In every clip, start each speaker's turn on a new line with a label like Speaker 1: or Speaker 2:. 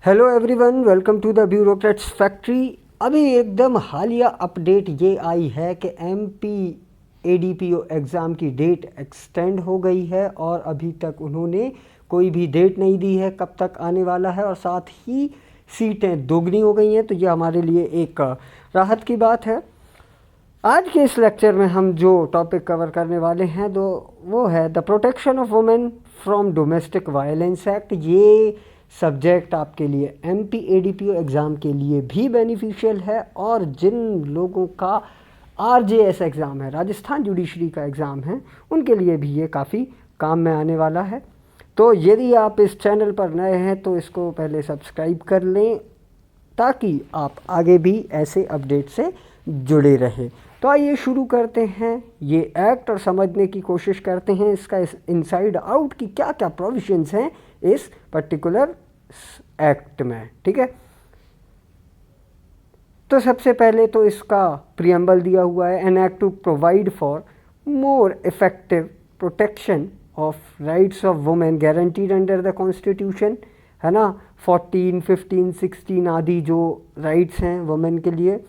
Speaker 1: Hello everyone, welcome to the bureaucrats factory. अभी एकदम हालिया अपडेट ये आई है कि एमपी एडीपीओ एग्ज़ाम की डेट एक्सटेंड हो गई है और अभी तक उन्होंने कोई भी डेट नहीं दी है कब तक आने वाला है, और साथ ही सीटें दोगुनी हो गई हैं। तो ये हमारे लिए एक राहत की बात है। आज के इस लेक्चर में हम जो टॉपिक कवर करने वाले हैं वो है the protection of women from domestic violence act. ये सब्जेक्ट आपके लिए एमपी एडीपीओ एग्ज़ाम के लिए भी बेनिफिशियल है, और जिन लोगों का आरजेएस एग्ज़ाम है, राजस्थान जुडिशरी का एग्ज़ाम है, उनके लिए भी ये काफ़ी काम में आने वाला है। तो यदि आप इस चैनल पर नए हैं तो इसको पहले सब्सक्राइब कर लें ताकि आप आगे भी ऐसे अपडेट से जुड़े रहें। तो आइए शुरू करते हैं ये एक्ट और समझने की कोशिश करते हैं इसका इनसाइड आउट की क्या क्या प्रोविजंस हैं इस पर्टिकुलर एक्ट में। ठीक है, तो सबसे पहले तो इसका प्रियम्बल दिया हुआ है, an act to provide for more effective protection of rights of women guaranteed under the constitution, है ना। 14, 15, 16 आदि जो राइट्स हैं वुमेन के लिए,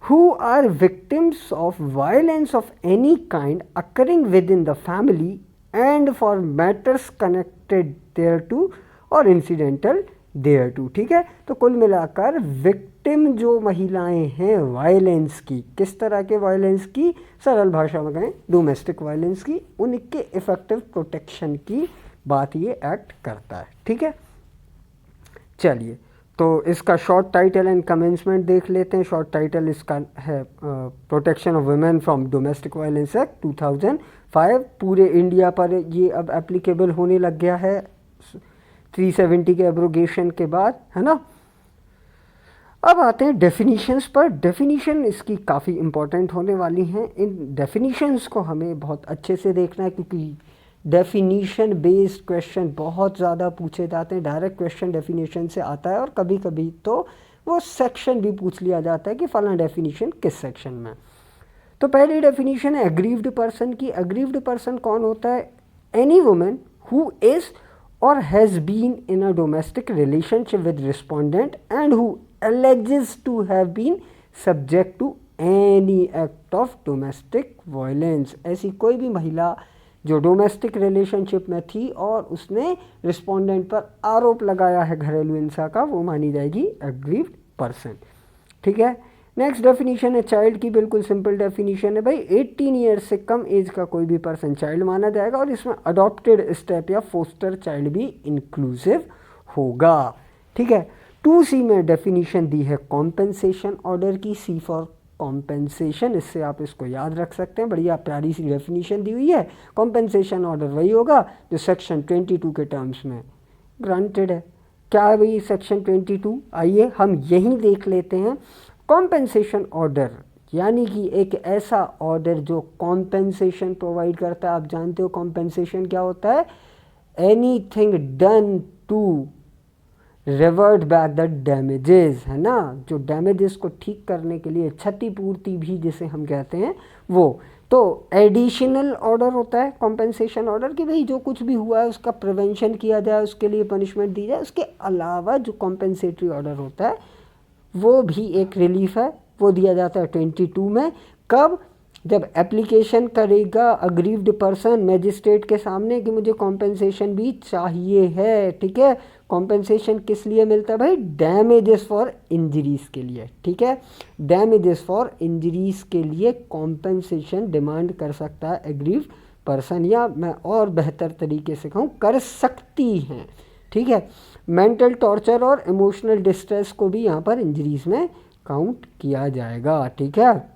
Speaker 1: who are victims of violence of any kind occurring within the family and for matters connected thereto or incidental thereto। ठीक है, तो कुल मिलाकर विक्टिम जो महिलाएं हैं वायलेंस की, किस तरह के वायलेंस की, सरल भाषा में कहें डोमेस्टिक वायलेंस की, उनके इफेक्टिव प्रोटेक्शन की बात ये एक्ट करता है। ठीक है, चलिए तो इसका शॉर्ट टाइटल एंड कमेंसमेंट देख लेते हैं। शॉर्ट टाइटल इसका है protection of women from domestic violence act 2005। पूरे इंडिया पर ये अब एप्लीकेबल होने लग गया है 370 के एब्रोगेशन के बाद, है ना। अब आते हैं डेफिनीशंस पर। डेफिनीशन इसकी काफ़ी इंपॉर्टेंट होने वाली हैं। इन डेफिनीशंस को हमें बहुत अच्छे से देखना है क्योंकि डेफिनीशन बेस्ड क्वेश्चन बहुत ज़्यादा पूछे जाते हैं। डायरेक्ट क्वेश्चन डेफिनीशन से आता है और कभी कभी तो वो सेक्शन भी पूछ लिया जाता है कि फलाना डेफिनीशन किस सेक्शन में। तो पहली डेफिनीशन है एग्रीव्ड पर्सन की। एग्रीव्ड पर्सन कौन होता है? Any women who is or has been in a domestic relationship with respondent and who alleges to have been subject to any act of domestic violence। ऐसी कोई भी महिला जो डोमेस्टिक रिलेशनशिप में थी और उसने रिस्पोंडेंट पर आरोप लगाया है घरेलू हिंसा का, वो मानी जाएगी एग्रीव्ड पर्सन। ठीक है, नेक्स्ट डेफिनीशन है चाइल्ड की। बिल्कुल सिंपल डेफिनीशन है भाई, 18 ईयर्स से कम एज का कोई भी पर्सन चाइल्ड माना जाएगा और इसमें अडॉप्टेड स्टेप या फोस्टर चाइल्ड भी इंक्लूसिव होगा। ठीक है, 2C में डेफिनीशन दी है कॉम्पेंसेशन ऑर्डर की, C फॉर कॉम्पेंसेशन। इससे आप इसको याद रख सकते हैं, बढ़िया प्यारी सी डेफिनीशन दी हुई है। कॉम्पेंसेशन ऑर्डर वही होगा जो सेक्शन 22 के टर्म्स में ग्रांटेड है। क्या है भाई सेक्शन 22? आइए हम यहीं देख लेते हैं। कॉम्पेंसेशन ऑर्डर यानी कि एक ऐसा ऑर्डर जो कॉम्पेंसेशन प्रोवाइड करता है। आप जानते हो कॉम्पेंसेशन क्या होता है? Anything done to revert back the damages, है ना। जो डैमेजेस को ठीक करने के लिए क्षतिपूर्ति भी जिसे हम कहते हैं वो। तो एडिशनल ऑर्डर होता है कॉम्पेंसेशन ऑर्डर कि भाई जो कुछ भी हुआ है उसका प्रिवेंशन किया जाए, उसके लिए पनिशमेंट दी जाए। उसके अलावा जो कॉम्पेंसेटरी ऑर्डर होता है वो भी एक रिलीफ है, वो दिया जाता है 22 में। कब? जब एप्लीकेशन करेगा अग्रीव्ड पर्सन मैजिस्ट्रेट के सामने कि मुझे कॉम्पेंसेशन भी चाहिए है। ठीक है, कॉम्पेंसेशन किस लिए मिलता है भाई? डैमेजेस फॉर इंजरीज के लिए। ठीक है, डैमेजेस फॉर इंजरीज के लिए कॉम्पेंसेशन डिमांड कर सकता है एग्रीव्ड पर्सन, या मैं और बेहतर तरीके से कहूँ कर सकती हैं। ठीक है, मेंटल टॉर्चर और इमोशनल डिस्ट्रेस को भी यहाँ पर इंजरीज में काउंट किया जाएगा। ठीक है,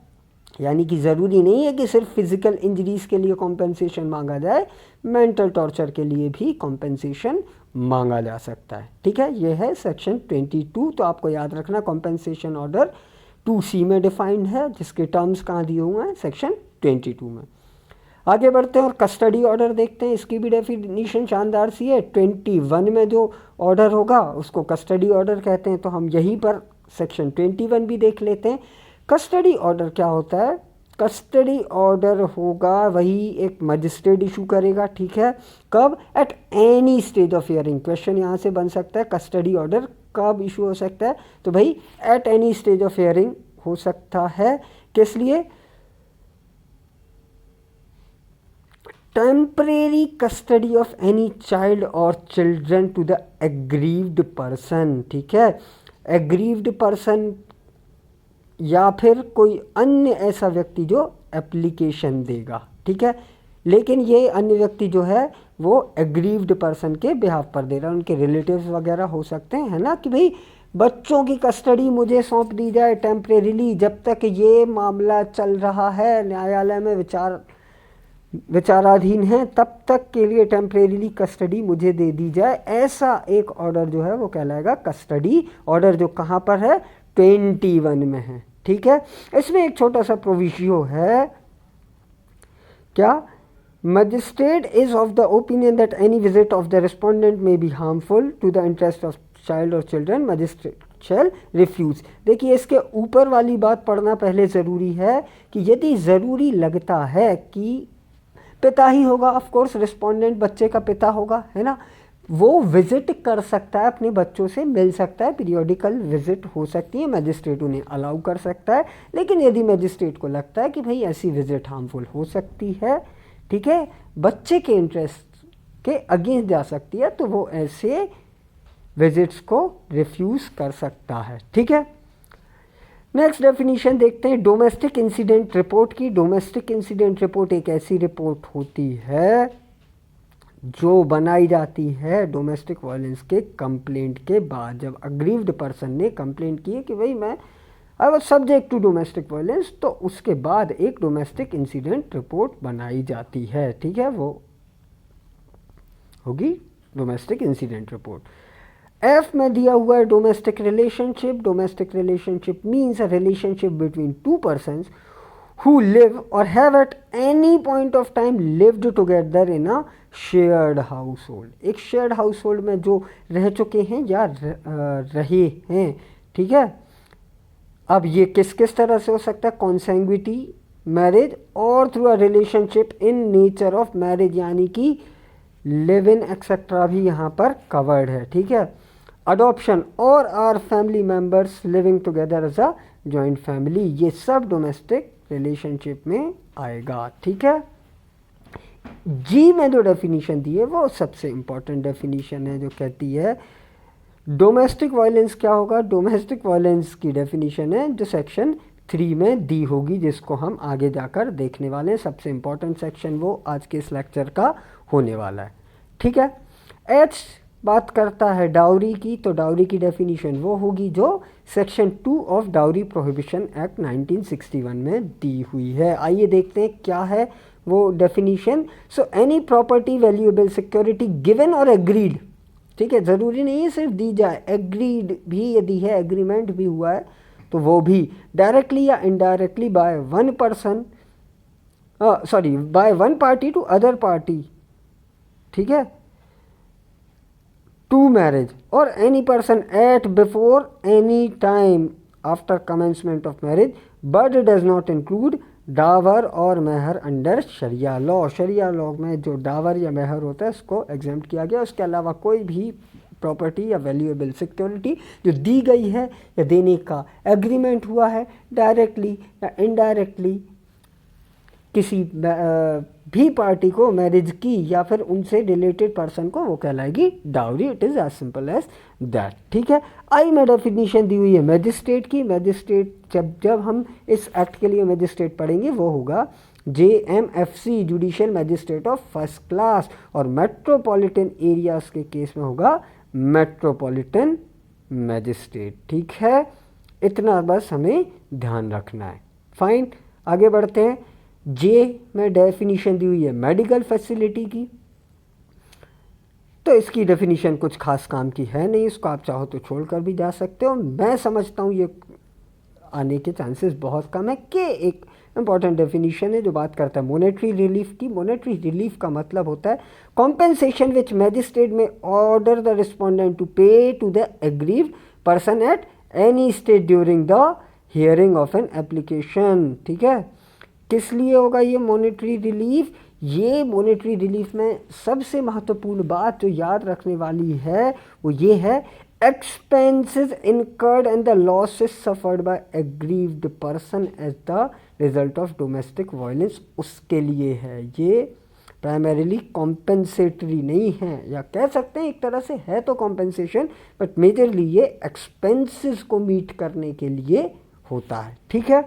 Speaker 1: यानी कि ज़रूरी नहीं है कि सिर्फ फिजिकल इंजरीज के लिए कॉम्पेंसेशन मांगा जाए, मेंटल टॉर्चर के लिए भी कॉम्पेंसेशन मांगा जा सकता है। ठीक है, ये है सेक्शन 22। तो आपको याद रखना कॉम्पेंसेशन ऑर्डर 2C में डिफाइंड है, जिसके टर्म्स कहाँ दिए हुए हैं? सेक्शन 22 में। आगे बढ़ते हैं और कस्टडी ऑर्डर देखते हैं। इसकी भी डेफिनीशन शानदार सी है। 21 में जो ऑर्डर होगा उसको कस्टडी ऑर्डर कहते हैं। तो हम यहीं पर सेक्शन 21 भी देख लेते हैं। कस्टडी ऑर्डर क्या होता है? कस्टडी ऑर्डर होगा वही एक मजिस्ट्रेट इशू करेगा। ठीक है, कब? Eight any stage of hearing. Question यहाँ से बन सकता है कस्टडी ऑर्डर कब इशू हो सकता है? तो भाई at any stage of hearing हो सकता है। किस लिए? Temporary custody of any child और children to the aggrieved person, ठीक है, एग्रीव्ड पर्सन या फिर कोई अन्य ऐसा व्यक्ति जो एप्लीकेशन देगा, ठीक है, लेकिन ये अन्य व्यक्ति जो है वो एग्रीव्ड पर्सन के बिहाफ पर दे रहा है, उनके रिलेटिव्स वगैरह हो सकते हैं, है ना, कि भाई बच्चों की कस्टडी मुझे सौंप दी जाए टेम्परेरीली, जब तक ये मामला चल रहा है, न्यायालय में विचाराधीन है, तब तक के लिए टेम्परेरीली कस्टडी मुझे दे दी जाए। ऐसा एक ऑर्डर जो है वो कहलाएगा कस्टडी ऑर्डर, जो कहाँ पर है? 21 में है, ठीक है। इसमें एक छोटा सा प्रोविजियो है, क्या? Magistrate is of the opinion that any visit of the respondent may be harmful to the interest of child और चिल्ड्रन, मजिस्ट्रेट शैल रिफ्यूज। देखिए इसके ऊपर वाली बात पढ़ना पहले ज़रूरी है कि यदि ज़रूरी लगता है कि पिता ही होगा, ऑफ कोर्स रिस्पोंडेंट बच्चे का पिता होगा, है ना, वो विजिट कर सकता है, अपने बच्चों से मिल सकता है, पीरियोडिकल विजिट हो सकती है, मैजिस्ट्रेट उन्हें अलाउ कर सकता है। लेकिन यदि मैजिस्ट्रेट को लगता है कि भाई ऐसी विजिट हार्मफुल हो सकती है, ठीक है, बच्चे के इंटरेस्ट के अगेंस्ट जा सकती है, तो वो ऐसे विजिट्स को रिफ्यूज़ कर सकता है, ठीक है। नेक्स्ट डेफिनेशन देखते हैं डोमेस्टिक इंसिडेंट रिपोर्ट की। डोमेस्टिक इंसिडेंट रिपोर्ट एक ऐसी रिपोर्ट होती है जो बनाई जाती है डोमेस्टिक वायलेंस के कंप्लेंट के बाद, जब अग्रीव्ड पर्सन ने कंप्लेंट की है कि भाई मैं I was subject to domestic violence, तो उसके बाद एक डोमेस्टिक इंसिडेंट रिपोर्ट बनाई जाती है, ठीक है, वो होगी डोमेस्टिक इंसिडेंट रिपोर्ट। एफ में दिया हुआ है domestic relationship. Domestic relationship means a relationship between two persons who live or have at any point of time lived together in a shared household। एक shared household में जो रह चुके हैं या रहे हैं, ठीक है। अब ये किस किस तरह से हो सकता है? कॉन्सेंग्विटी मैरिज और through a relationship in nature of marriage, यानी कि लिव इन एक्सेट्रा भी यहाँ पर कवर्ड है, ठीक है। Adoption or are family members living together as a joint family, ये सब डोमेस्टिक रिलेशनशिप में आएगा, ठीक है। जी में जो डेफिनेशन दी है वो सबसे इम्पॉर्टेंट डेफिनेशन है, जो कहती है डोमेस्टिक वायलेंस क्या होगा। डोमेस्टिक वायलेंस की डेफिनेशन है जो सेक्शन 3 में दी होगी, जिसको हम आगे जाकर देखने वाले हैं। सबसे इम्पॉर्टेंट सेक्शन वो आज के इस लेक्चर का होने वाला है, ठीक है। एच बात करता है डाउरी की, तो डाउरी की डेफिनेशन वो होगी जो section 2 of dowry prohibition act 1961 में दी हुई है। आइए देखते हैं क्या है वो definition. So any property valuable security given और एग्रीड, ठीक है, ज़रूरी नहीं है सिर्फ दी जाए, एग्रीड भी यदि है, एग्रीमेंट भी हुआ है, तो वो भी डायरेक्टली या indirectly by one person, sorry by one party to other party, ठीक है, टू मैरिज और any person at before any time after commencement of marriage, but does not include dower और मेहर अंडर शरिया लॉ। शरिया law में जो डावर या मेहर होता है उसको एग्जेम्प्ट किया गया। उसके अलावा कोई भी प्रॉपर्टी या वैल्यूएबल सिक्योरिटी जो दी गई है या देने का एग्रीमेंट हुआ है डायरेक्टली या इनडायरेक्टली किसी भी पार्टी को मैरिज की या फिर उनसे रिलेटेड पर्सन को, वो कहलाएगी dowry. It is as simple as that, ठीक है। आई में डेफिनेशन दी हुई है मैजिस्ट्रेट की। मैजिस्ट्रेट जब हम इस एक्ट के लिए मैजिस्ट्रेट पढ़ेंगे वो होगा JMFC, judicial magistrate of first class, और मेट्रोपॉलिटन एरियाज के केस में होगा मेट्रोपॉलिटन मैजिस्ट्रेट, ठीक है। इतना बस हमें ध्यान रखना है। फाइन, आगे बढ़ते हैं। जे में डेफिनेशन दी हुई है मेडिकल फैसिलिटी की, तो इसकी डेफिनेशन कुछ खास काम की है नहीं, इसको आप चाहो तो छोड़कर भी जा सकते हो। मैं समझता हूँ ये आने के चांसेस बहुत कम है कि एक इम्पॉर्टेंट डेफिनेशन है जो बात करता है मॉनेटरी रिलीफ की। मॉनेटरी रिलीफ का मतलब होता है compensation which magistrate may order the respondent to pay to the aggrieved person at any stage during the hearing of an application, ठीक है। किस लिए होगा ये मॉनेटरी रिलीफ? ये मॉनेटरी रिलीफ में सबसे महत्वपूर्ण बात जो याद रखने वाली है वो ये है, expenses incurred and the losses suffered by aggrieved person as the result of domestic violence उसके लिए है। ये प्राइमरीली कॉम्पेंसेटरी नहीं है, या कह सकते हैं एक तरह से है तो कॉम्पेंसेशन, बट मेजरली ये एक्सपेंसेस को मीट करने के लिए होता है। ठीक है।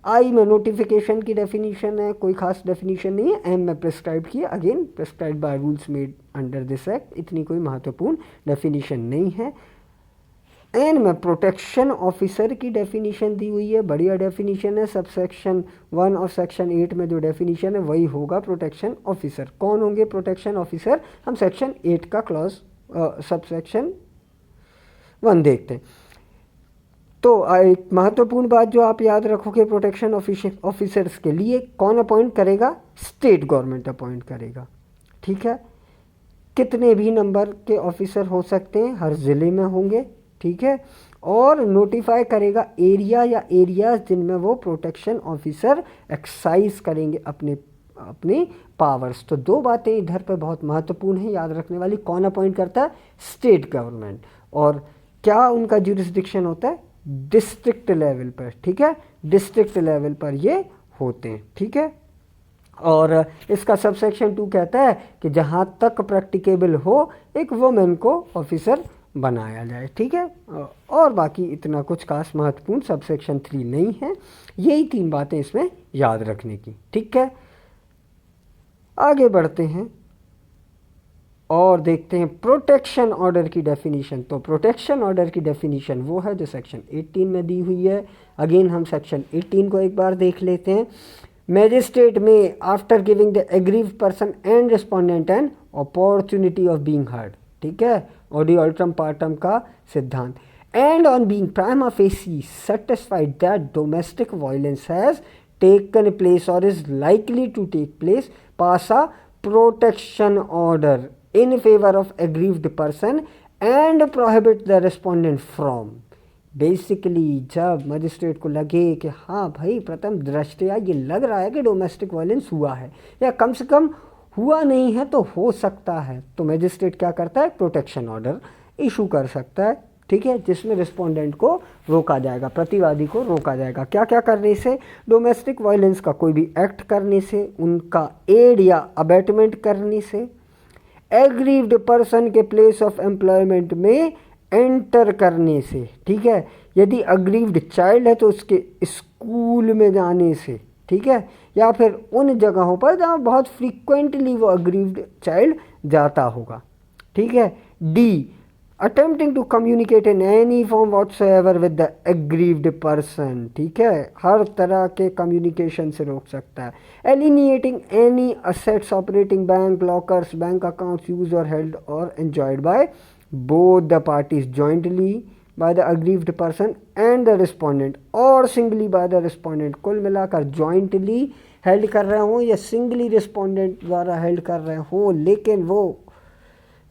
Speaker 1: आई में नोटिफिकेशन की डेफिनेशन है, कोई खास डेफिनेशन नहीं है। एम में प्रिस्क्राइब किया, again prescribe by rules made under this act, इतनी कोई महत्वपूर्ण डेफिनेशन नहीं है। एन में प्रोटेक्शन ऑफिसर की डेफिनेशन दी हुई है, बढ़िया डेफिनेशन है। सबसेक्शन 1 और सेक्शन 8 में जो डेफिनेशन है वही होगा प्रोटेक्शन ऑफिसर। कौन होंगे प्रोटेक्शन ऑफिसर, हम सेक्शन 8 का क्लॉज सबसेक्शन 1 देखते हैं। तो एक महत्वपूर्ण बात जो आप याद रखोगे, प्रोटेक्शन ऑफिसर्स के लिए कौन अपॉइंट करेगा, स्टेट गवर्नमेंट अपॉइंट करेगा। ठीक है। कितने भी नंबर के ऑफिसर हो सकते हैं, हर ज़िले में होंगे। ठीक है। और नोटिफाई करेगा एरिया या एरियाज जिनमें वो प्रोटेक्शन ऑफिसर एक्सरसाइज करेंगे अपने पावर्स। तो दो बातें इधर पर बहुत महत्वपूर्ण हैं याद रखने वाली। कौन अपॉइंट करता है, स्टेट गवर्नमेंट। और क्या उनका जुरिस्डिक्शन होता है, डिस्ट्रिक्ट लेवल पर। ठीक है, डिस्ट्रिक्ट लेवल पर ये होते हैं। ठीक है। और इसका सबसेक्शन 2 कहता है कि जहाँ तक प्रैक्टिकेबल हो एक वुमेन को ऑफिसर बनाया जाए। ठीक है। और बाकी इतना कुछ खास महत्वपूर्ण सबसेक्शन 3 नहीं है। यही 3 बातें इसमें याद रखने की। ठीक है। आगे बढ़ते हैं और देखते हैं प्रोटेक्शन ऑर्डर की डेफिनेशन। तो प्रोटेक्शन ऑर्डर की डेफिनेशन वो है जो सेक्शन 18 में दी हुई है। अगेन हम सेक्शन 18 को एक बार देख लेते हैं। Magistrate may after giving the aggrieved person and respondent an opportunity of being heard. ठीक है, ऑडियो अल्ट्रम पार्टम का सिद्धांत। And on being prima facie satisfied that domestic violence has taken place और is likely to take place, pass a protection order in favor of aggrieved person and prohibit the respondent from। Basically जब magistrate को लगे कि हाँ भाई प्रथम दृष्टया ये लग रहा है कि डोमेस्टिक वायलेंस हुआ है, या कम से कम हुआ नहीं है तो हो सकता है, तो मजिस्ट्रेट क्या करता है, प्रोटेक्शन ऑर्डर इशू कर सकता है। ठीक है, जिसमें रिस्पोंडेंट को रोका जाएगा, प्रतिवादी को रोका जाएगा। क्या क्या करने से, डोमेस्टिक वायलेंस का कोई भी एक्ट करने से, उनका एड या अबेटमेंट करने से, एग्रीव्ड पर्सन के प्लेस ऑफ एम्प्लॉयमेंट में एंटर करने से। ठीक है, यदि अग्रीव्ड चाइल्ड है तो उसके स्कूल में जाने से। ठीक है, या फिर उन जगहों पर जहाँ बहुत फ्रीक्वेंटली वो अग्रीव्ड चाइल्ड जाता होगा। ठीक है। D, attempting to communicate in any form whatsoever with the aggrieved person. ठीक है, हर तरह के कम्युनिकेशन से रोक सकता है। Alienating any assets operating bank lockers, bank accounts use और हेल्ड और enjoyed by both the parties jointly by the aggrieved person and the respondent और सिंगली बाय द रिस्पोंडेंट। कुल मिलाकर जॉइंटली हेल्ड कर रहे हों या सिंगली रिस्पोंडेंट द्वारा हेल्ड कर रहे हों, लेकिन वो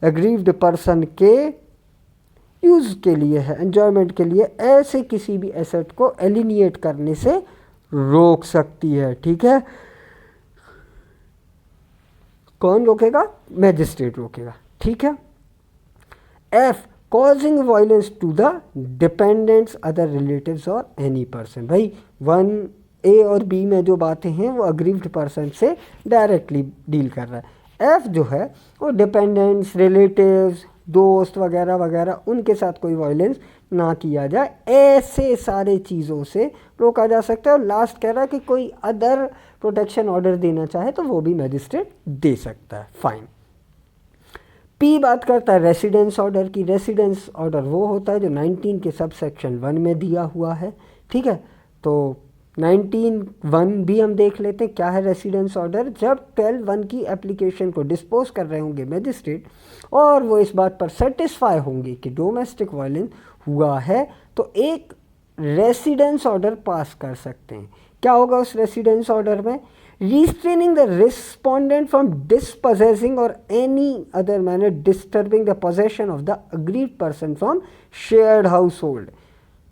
Speaker 1: अग्रीव्ड पर्सन के यूज़ के लिए है, एन्जॉयमेंट के लिए, ऐसे किसी भी एसेट को एलिनिएट करने से रोक सकती है। ठीक है, कौन रोकेगा, मैजिस्ट्रेट रोकेगा। ठीक है। F, causing violence to the dependants other relatives or any person. भाई 1A और B में जो बातें हैं वो अग्रीव्ड पर्सन से डायरेक्टली डील कर रहा है। एफ जो है वो डिपेंडेंट्स, रिलेटिव्स, दोस्त वगैरह वगैरह, उनके साथ कोई वायलेंस ना किया जाए, ऐसे सारे चीज़ों से रोका जा सकता है। और लास्ट कह रहा है कि कोई अदर प्रोटेक्शन ऑर्डर देना चाहे तो वो भी मैजिस्ट्रेट दे सकता है। फाइन। पी बात करता है रेसिडेंस ऑर्डर की। रेसिडेंस ऑर्डर वो होता है जो 19 के सब सेक्शन 1 में दिया हुआ है। ठीक है, तो 19(1) भी हम देख लेते हैं क्या है रेसिडेंस ऑर्डर। जब 12(1) की एप्लीकेशन को डिस्पोज कर रहे होंगे मैजिस्ट्रेट और वो इस बात पर सेटिस्फाई होंगे कि डोमेस्टिक वायलेंस हुआ है, तो एक रेसिडेंस ऑर्डर पास कर सकते हैं। क्या होगा उस रेसिडेंस ऑर्डर में, restraining the respondent from dispossessing or any other manner disturbing the possession of the aggrieved person from shared household।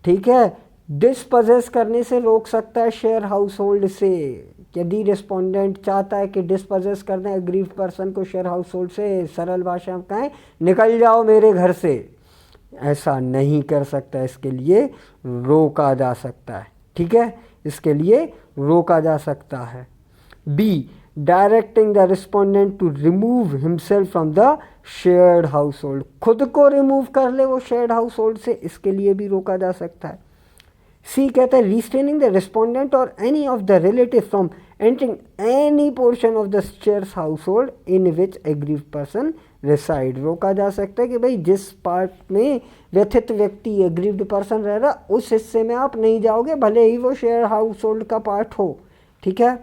Speaker 1: ठीक है, डिस्पोजेस करने से रोक सकता है शेयर हाउस होल्ड से। यदि रिस्पोंडेंट चाहता है कि डिस्पोजेस करना है अग्रीव्ड पर्सन को शेयर हाउस होल्ड से, सरल भाषा में कहें निकल जाओ मेरे घर से, ऐसा नहीं कर सकता, इसके लिए रोका जा सकता है। ठीक है, इसके लिए रोका जा सकता है। B, directing the respondent to remove himself from the shared household, खुद को रिमूव कर ले वो शेयर्ड हाउस होल्ड से, इसके लिए भी रोका जा सकता है। सी कहता है restraining the respondent or any of the relative from entering any portion of the shares household in which aggrieved person reside, रोका जा सकता है कि भाई जिस पार्ट में व्यथित व्यक्ति एग्रीव्ड पर्सन रह रहा उस हिस्से में आप नहीं जाओगे, भले ही वो शेयर हाउस होल्ड का पार्ट हो। ठीक है।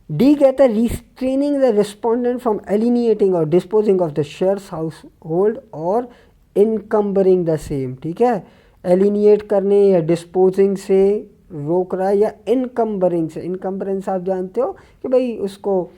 Speaker 1: डी कहता है रिस्ट्रेनिंग द रिस्पोंडेंट फ्रॉम एलिनिएटिंग और disposing of the shares household और इनकम्बरिंग द सेम। ठीक है, एलिनिएट करने या डिस्पोजिंग से रोक रहा है, या इनकम्बरिंग से, इनकम्बरेंस आप जानते हो कि भाई उसको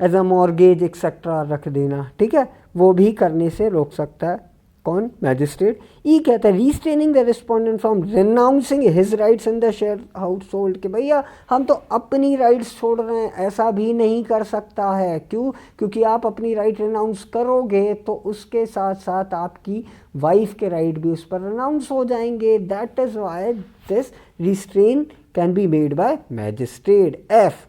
Speaker 1: एज अ मॉर्गेज एक्सेट्रा रख देना। ठीक है, वो भी करने से रोक सकता है कौन? मैजिस्ट्रेट। ई कहता है restraining the respondent from renouncing his rights in the share house hold, कि भैया हम तो अपनी राइट्स छोड़ रहे हैं, ऐसा भी नहीं कर सकता है। क्यों? क्योंकि आप अपनी राइट रिनाउंस करोगे तो उसके साथ साथ आपकी वाइफ के राइट भी उस पर रिनाउंस हो जाएंगे। That is why this restrain can be made by magistrate. F,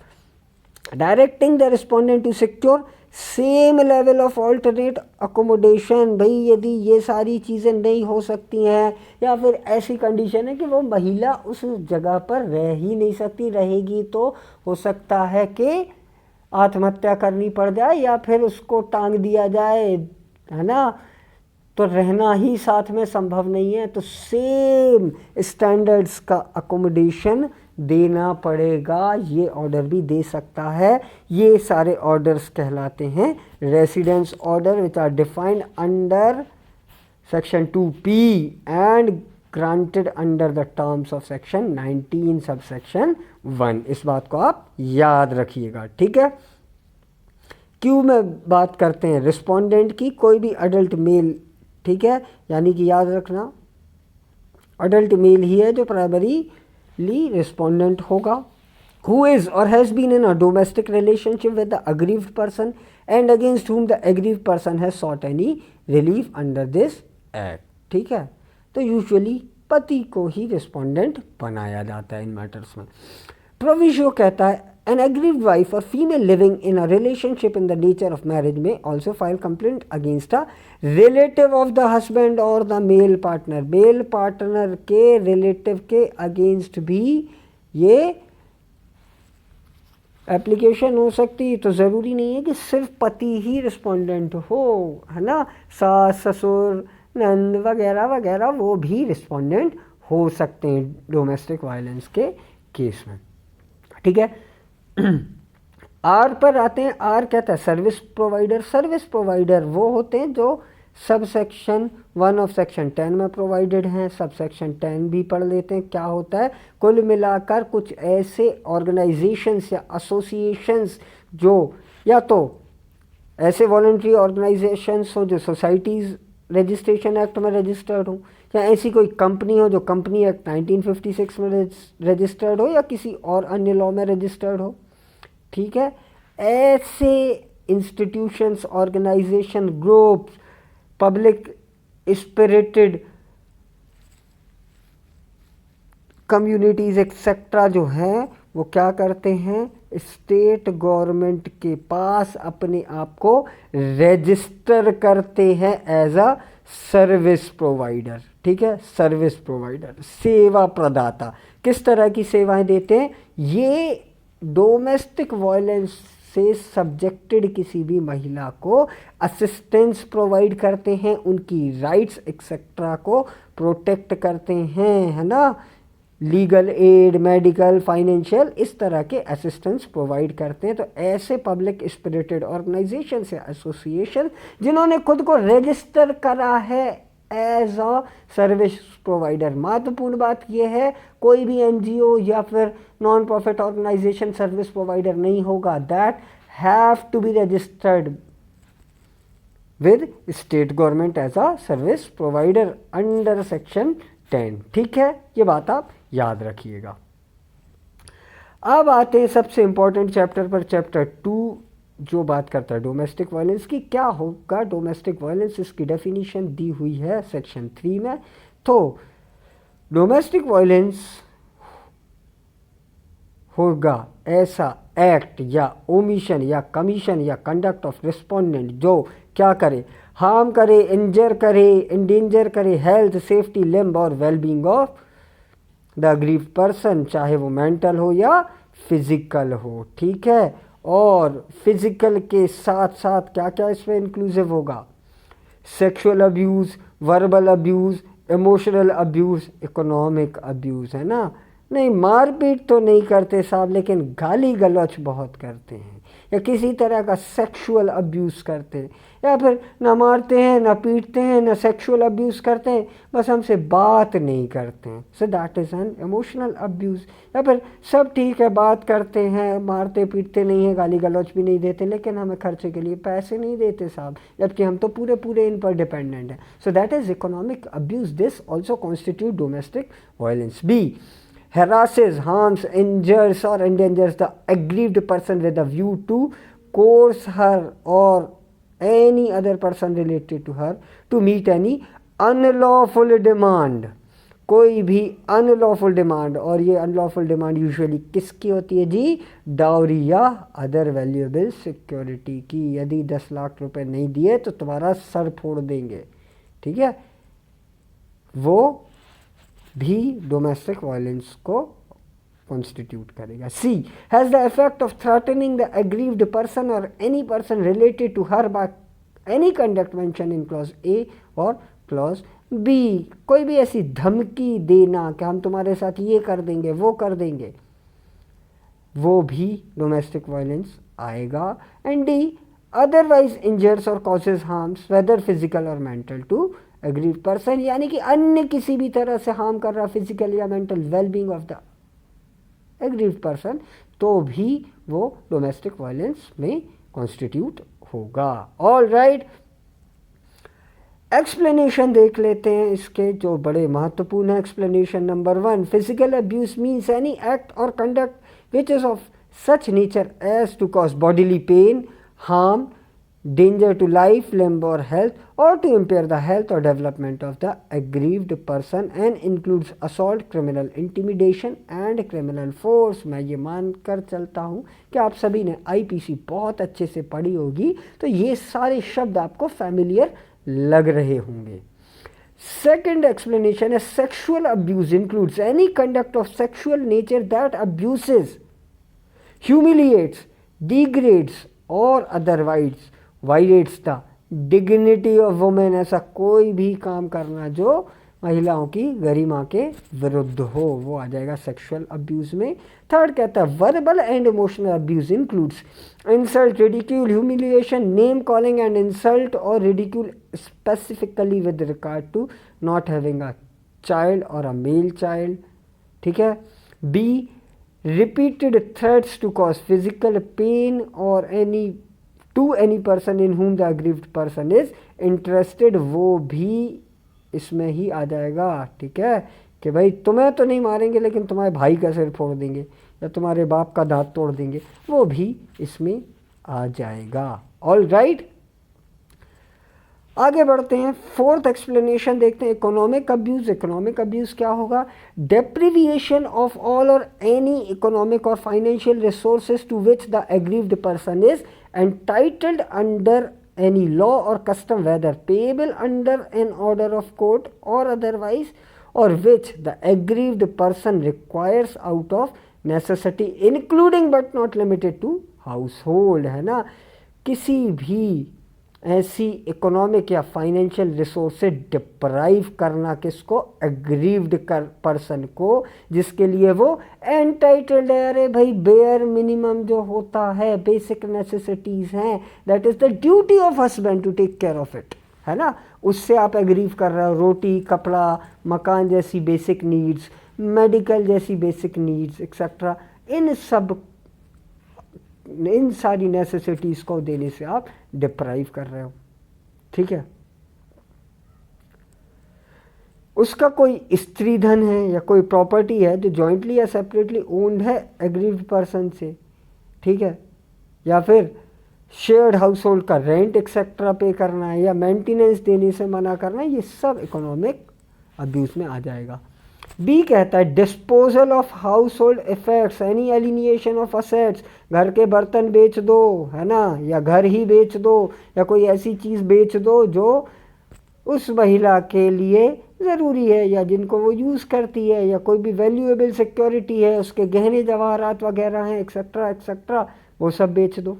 Speaker 1: directing the respondent to secure same level of alternate accommodation, भाई यदि ये सारी चीज़ें नहीं हो सकती हैं या फिर ऐसी कंडीशन है कि वो महिला उस जगह पर रह ही नहीं सकती, रहेगी तो हो सकता है कि आत्महत्या करनी पड़ जाए या फिर उसको टांग दिया जाए, है ना, तो रहना ही साथ में संभव नहीं है, तो सेम स्टैंडर्ड्स का अकोमोडेशन देना पड़ेगा। ये ऑर्डर भी दे सकता है। ये सारे ऑर्डर्स कहलाते हैं residence order which are defined under section 2P and granted under the terms of section 19 sub section 1। इस बात को आप याद रखिएगा। ठीक है। क्यों में बात करते हैं रिस्पोंडेंट की, कोई भी अडल्ट मेल, ठीक है, यानी कि याद रखना अडल्ट मेल ही है जो प्राइमरीली रिस्पोंडेंट होगा, who is or has been in a domestic relationship with the aggrieved person and against whom the aggrieved person has sought any relief under this act। ठीक है, तो यूजुअली पति को ही respondent बनाया जाता है इन मैटर्स में। प्रोविजो कहता है an aggrieved wife or female living in a relationship in the nature of marriage may also file complaint against a relative of the husband or the male partner। Male partner के relative के against भी ये application हो सकती है। तो ज़रूरी नहीं है कि सिर्फ पति ही रिस्पोंडेंट हो, है ना, सास ससुर नंद वगैरह वगैरह वो भी रिस्पोंडेंट हो सकते हैं डोमेस्टिक वायलेंस के केस में। ठीक है। आर पर आते हैं। आर कहता है सर्विस प्रोवाइडर। सर्विस प्रोवाइडर वो होते हैं जो सब सेक्शन 1 ऑफ सेक्शन 10 में प्रोवाइडेड हैं। सब सेक्शन 10 भी पढ़ लेते हैं। क्या होता है? कुल मिलाकर कुछ ऐसे ऑर्गेनाइजेशंस या एसोसिएशंस जो या तो ऐसे वॉलंटरी ऑर्गेनाइजेशंस हो जो सोसाइटीज़ रजिस्ट्रेशन एक्ट में रजिस्टर्ड हो, या ऐसी कोई कंपनी हो जो कंपनी एक्ट 1956 में रजिस्टर्ड हो या किसी और अन्य लॉ में रजिस्टर्ड हो। ठीक है, ऐसे institutions, organisation, groups, public spirited communities etcetera जो हैं वो क्या करते हैं, स्टेट गवर्नमेंट के पास अपने आप को रजिस्टर करते हैं एज अ सर्विस प्रोवाइडर। ठीक है, सर्विस प्रोवाइडर, सेवा प्रदाता। किस तरह की सेवाएं देते हैं? ये डोमेस्टिक वायलेंस से सब्जेक्टेड किसी भी महिला को असिस्टेंस प्रोवाइड करते हैं, उनकी राइट्स एक्सेट्रा को प्रोटेक्ट करते हैं, है ना, लीगल एड, मेडिकल, फाइनेंशियल, इस तरह के असिस्टेंस प्रोवाइड करते हैं। तो ऐसे पब्लिक स्पिरिटेड ऑर्गेनाइजेशन या एसोसिएशन जिन्होंने खुद को रजिस्टर करा है एज अ सर्विस प्रोवाइडर। महत्वपूर्ण बात यह है कोई भी एनजीओ या फिर non profit organisation service provider नहीं होगा। That have to be registered with state government as a service provider under section 10। ठीक है, ये बात आप याद रखिएगा। अब आते हैं सबसे इंपॉर्टेंट चैप्टर पर, चैप्टर 2 जो बात करता है डोमेस्टिक वायलेंस की। क्या होगा डोमेस्टिक वायलेंस, इसकी डेफिनेशन दी हुई है सेक्शन 3 में। तो डोमेस्टिक वायलेंस होगा ऐसा एक्ट या ओमिशन या कमीशन या कंडक्ट ऑफ रिस्पोंडेंट जो क्या करे, हार्म करे, इंजर करे, इंडेंजर करे हेल्थ, सेफ्टी, लिम्ब और wellbeing of the aggrieved person, चाहे वो मेंटल हो या फिजिकल हो। ठीक है, और फिजिकल के साथ साथ क्या क्या इसमें इंक्लूसिव होगा, sexual abuse, verbal abuse, emotional abuse, economic abuse, है ना। नहीं, मारपीट तो नहीं करते साहब, लेकिन गाली गलौच बहुत करते हैं या किसी तरह का सेक्सुअल अब्यूज़ करते हैं, या फिर ना मारते हैं ना पीटते हैं ना सेक्सुअल अब्यूज़ करते हैं, बस हमसे बात नहीं करते हैं, so that is an emotional abuse. या फिर सब ठीक है, बात करते हैं, मारते पीटते नहीं हैं, गाली गलौच भी नहीं देते, लेकिन हमें खर्चे के लिए पैसे नहीं देते साहब, जबकि हम तो पूरे पूरे इन पर डिपेंडेंट हैं, so that is economic abuse. This also constitute domestic violence. B, harasses, harms, injures or endangers the aggrieved person with a view to coerce her or any other person related to her to meet any unlawful demand, कोई भी unlawful demand. और ये unlawful demand usually किसकी होती है जी, dowry या other valuable security की। यदि 10 लाख रुपए नहीं दिए तो तुम्हारा सर फोड़ देंगे, ठीक है, वो भी डोमेस्टिक वायलेंस को कॉन्स्टिट्यूट करेगा। C, has the effect of threatening the aggrieved person और any person related to her by any conduct mention in clause A और क्लॉज बी, कोई भी ऐसी धमकी देना कि हम तुम्हारे साथ ये कर देंगे वो कर देंगे, वो भी डोमेस्टिक वायलेंस आएगा। एंड डी, अदरवाइज इंजर्स और कॉजेज हार्म्स वेदर फिजिकल और मेंटल टू एग्रीव्ड पर्सन, यानी कि अन्य किसी भी तरह से हार्म कर रहा फिजिकल या mental wellbeing of the aggrieved person, तो भी वो डोमेस्टिक वायलेंस में कॉन्स्टिट्यूट होगा। ऑल राइट, एक्सप्लेनेशन देख लेते हैं इसके जो बड़े महत्वपूर्ण है। Explanation number 1, physical abuse means any act और conduct which is of such nature as to cause bodily pain, harm, danger to life, limb or health, or to impair the health or development of the aggrieved person and includes assault, criminal intimidation and criminal force। मैं ये मान कर चलता हूँ कि आप सभी ने IPC बहुत अच्छे से पढ़ी होगी, तो ये सारे शब्द आपको फैमिलियर लग रहे होंगे। Second explanation is sexual abuse includes any conduct of sexual nature that abuses, humiliates, degrades or otherwise violets the dignity of women, ऐसा कोई भी काम करना जो महिलाओं की गरिमा के विरुद्ध हो, वो आ जाएगा सेक्सुअल अब्यूज़ में। थर्ड कहता है verbal and emotional abuse includes insult, ridicule, humiliation, name calling and insult और ridicule specifically with regard to not having a child और अ मेल चाइल्ड। ठीक है। B, repeated threats to cause physical pain और to any person in whom the aggrieved person is interested, वो भी इसमें ही आ जाएगा। ठीक है, कि भाई तुम्हें तो नहीं मारेंगे लेकिन तुम्हारे भाई का सिर फोड़ देंगे या तुम्हारे बाप का दांत तोड़ देंगे, वो भी इसमें आ जाएगा। ऑल राइट, आगे बढ़ते हैं। फोर्थ एक्सप्लेनेशन देखते हैं, इकोनॉमिक अब्यूज़। इकोनॉमिक अब्यूज़ क्या होगा? Deprivation of all or any economic or financial resources to which the aggrieved person is entitled under any law or custom, whether payable under an order of court or otherwise, or which the aggrieved person requires out of necessity, including but not limited to household। है ना, किसी भी ऐसी economic या financial resource से deprive करना किसको? Aggrieved person को, जिसके लिए वो एंटाइटल्ड है। अरे भाई, बेयर मिनिमम जो होता है, बेसिक नेसेसिटीज़ हैं, that is the duty of husband to take care of it, है ना, उससे आप एग्रीव कर रहे हो। रोटी, कपड़ा, मकान जैसी बेसिक नीड्स, मेडिकल जैसी बेसिक नीड्स एक्सेट्रा, इन सारी नेसेसिटीज़ को देने से आप डिप्राइव कर रहे हो। ठीक है। उसका कोई स्त्री धन है या कोई प्रॉपर्टी है जो जॉइंटली या सेपरेटली ओन्ड है एग्रीव्ड पर्सन से, ठीक है, या फिर शेयर्ड हाउस होल्ड का रेंट एक्सेट्रा पे करना है या मेंटेनेंस देने से मना करना है, ये सब इकोनॉमिक अब्यूज में आ जाएगा। बी कहता है disposal of house hold effects, any alienation of assets, घर के बर्तन बेच दो, है ना, या घर ही बेच दो, या कोई ऐसी चीज़ बेच दो जो उस महिला के लिए ज़रूरी है या जिनको वो यूज़ करती है, या कोई भी वैल्यूएबल सिक्योरिटी है, उसके गहने जवाहरात वगैरह हैं एक्सेट्रा एक्सेट्रा, वो सब बेच दो।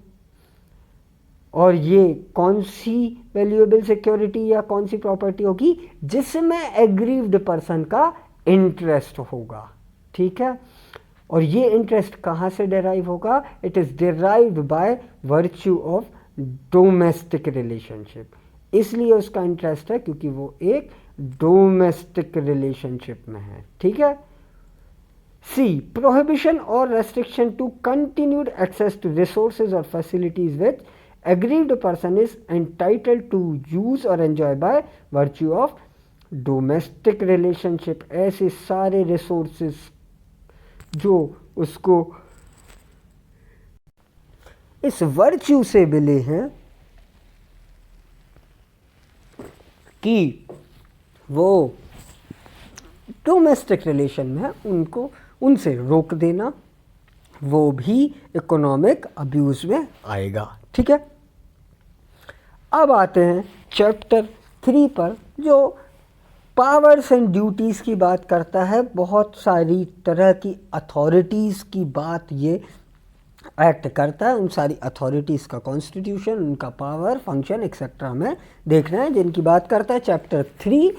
Speaker 1: और ये कौन सी वैल्यूएबल सिक्योरिटी या कौन सी प्रॉपर्टी होगी, जिसमें एग्रीव्ड पर्सन का इंटरेस्ट होगा, ठीक है। और ये इंटरेस्ट कहाँ से डेराइव होगा, it is derived by virtue of domestic relationship, इसलिए उसका इंटरेस्ट है क्योंकि वो एक डोमेस्टिक रिलेशनशिप में है, ठीक है। सी प्रोहिबिशन और restriction to continued access to resources और facilities which aggrieved person is entitled to use or enjoy by virtue of domestic relationship, ऐसे सारे resources जो उसको इस virtue से मिले हैं कि वो डोमेस्टिक रिलेशन में, उनको उनसे रोक देना, वो भी इकोनॉमिक अब्यूज में आएगा, ठीक है। अब आते हैं चैप्टर 3 पर, जो पावर्स एंड ड्यूटीज़ की बात करता है। बहुत सारी तरह की अथॉरिटीज़ की बात ये एक्ट करता है, उन सारी अथॉरिटीज़ का कॉन्स्टिट्यूशन, उनका पावर, फंक्शन एक्सेट्रा में देखना है, जिनकी बात करता है चैप्टर 3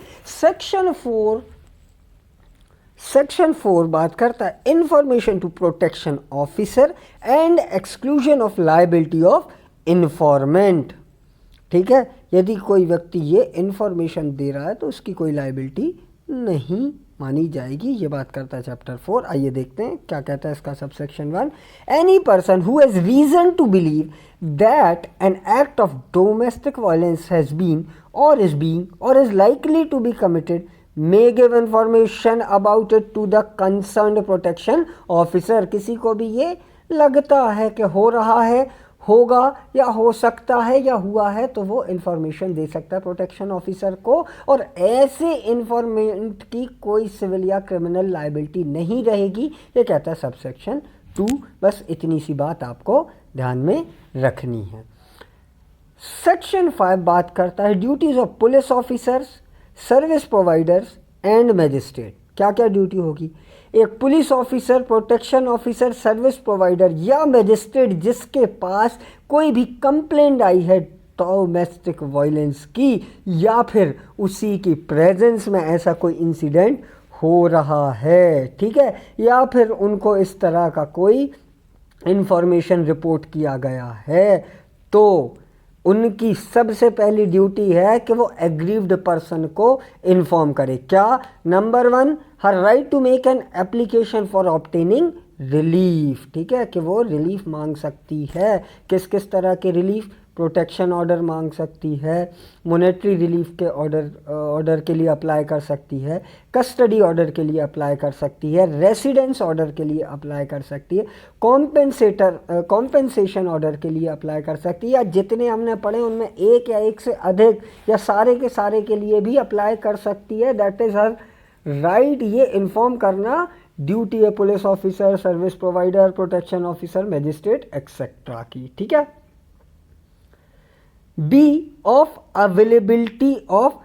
Speaker 1: सेक्शन 4 बात करता है information to protection officer and exclusion of liability of informant, ठीक है। यदि कोई व्यक्ति ये इन्फॉर्मेशन दे रहा है तो उसकी कोई लायबिलिटी नहीं मानी जाएगी, ये बात करता है चैप्टर 4। आइए देखते हैं क्या कहता है इसका subsection 1। Any person who has reason to believe that an act of domestic violence has been or is being or is likely to be committed may give information about it to the concerned protection officer। किसी को भी ये लगता है कि हो रहा है, होगा या हो सकता है या हुआ है, तो वो इंफॉर्मेशन दे सकता है प्रोटेक्शन ऑफिसर को, और ऐसे इंफॉर्मेंट की कोई सिविल या क्रिमिनल लायबिलिटी नहीं रहेगी, ये कहता है सबसेक्शन 2। बस इतनी सी बात आपको ध्यान में रखनी है। सेक्शन 5 बात करता है duties of police officers, service providers and magistrate. क्या क्या ड्यूटी होगी, एक police officer, protection officer, service provider या मैजिस्ट्रेट जिसके पास कोई भी कंप्लेंट आई है डोमेस्टिक वायलेंस की, या फिर उसी की प्रेजेंस में ऐसा कोई इंसिडेंट हो रहा है, ठीक है, या फिर उनको इस तरह का कोई इंफॉर्मेशन रिपोर्ट किया गया है, तो उनकी सबसे पहली ड्यूटी है कि वो एग्रीव्ड पर्सन को इन्फॉर्म करे। क्या, number 1, her right to make an application for obtaining relief, ठीक है, कि वो रिलीफ मांग सकती है। किस किस तरह के रिलीफ, प्रोटेक्शन ऑर्डर मांग सकती है, मॉनेटरी रिलीफ के ऑर्डर के लिए अप्लाई कर सकती है, कस्टडी ऑर्डर के लिए अप्लाई कर सकती है, रेसिडेंस ऑर्डर के लिए अप्लाई कर सकती है, कॉम्पेंसेशन ऑर्डर के लिए अप्लाई कर सकती है, या जितने हमने पढ़े उनमें एक या एक से अधिक या सारे के सारे के लिए भी अप्लाई कर सकती है। That is her right. ये इन्फॉर्म करना ड्यूटी है police officer, service provider, protection officer, magistrate etcetera की, ठीक है। B of availability of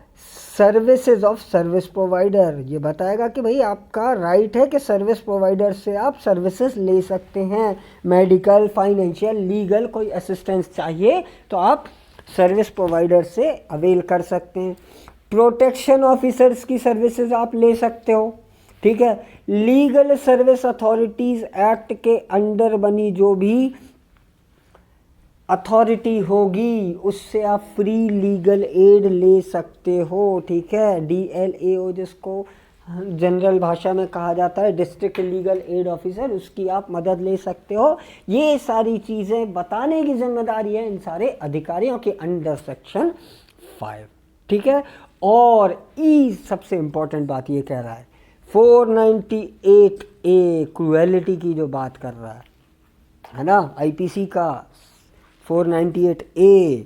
Speaker 1: services of service provider, ये बताएगा कि भाई आपका राइट है कि सर्विस प्रोवाइडर से आप सर्विसेज ले सकते हैं, मेडिकल, फाइनेंशियल, लीगल, कोई असिस्टेंस चाहिए तो आप सर्विस प्रोवाइडर से अवेल कर सकते हैं। प्रोटेक्शन ऑफिसर्स की सर्विसेज आप ले सकते हो, ठीक है। लीगल सर्विस अथॉरिटीज़ एक्ट के अंडर बनी जो भी अथॉरिटी होगी उससे आप फ्री लीगल एड ले सकते हो, ठीक है। DLAO जिसको जनरल भाषा में कहा जाता है, डिस्ट्रिक्ट लीगल एड ऑफिसर, उसकी आप मदद ले सकते हो। ये सारी चीज़ें बताने की जिम्मेदारी है इन सारे अधिकारियों के अंडर सेक्शन 5, ठीक है। और ई सबसे इम्पोर्टेंट बात ये कह रहा है 498A क्रूएलिटी की जो बात कर रहा है ना, IPC का 498A,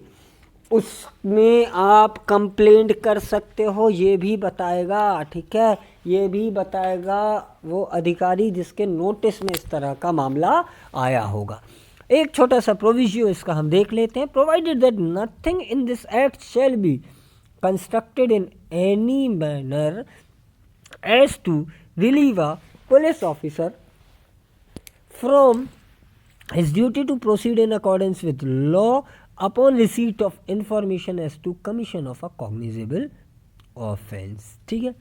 Speaker 1: उसमें आप कंप्लेंट कर सकते हो, ये भी बताएगा, ठीक है, ये भी बताएगा वो अधिकारी जिसके नोटिस में इस तरह का मामला आया होगा। एक छोटा सा प्रोविजियो इसका हम देख लेते हैं। Provided that nothing in this act shall be constructed in any manner as to relieve a police officer from his duty to proceed in accordance with law upon receipt of information as to commission of a cognizable offense। ठीक है,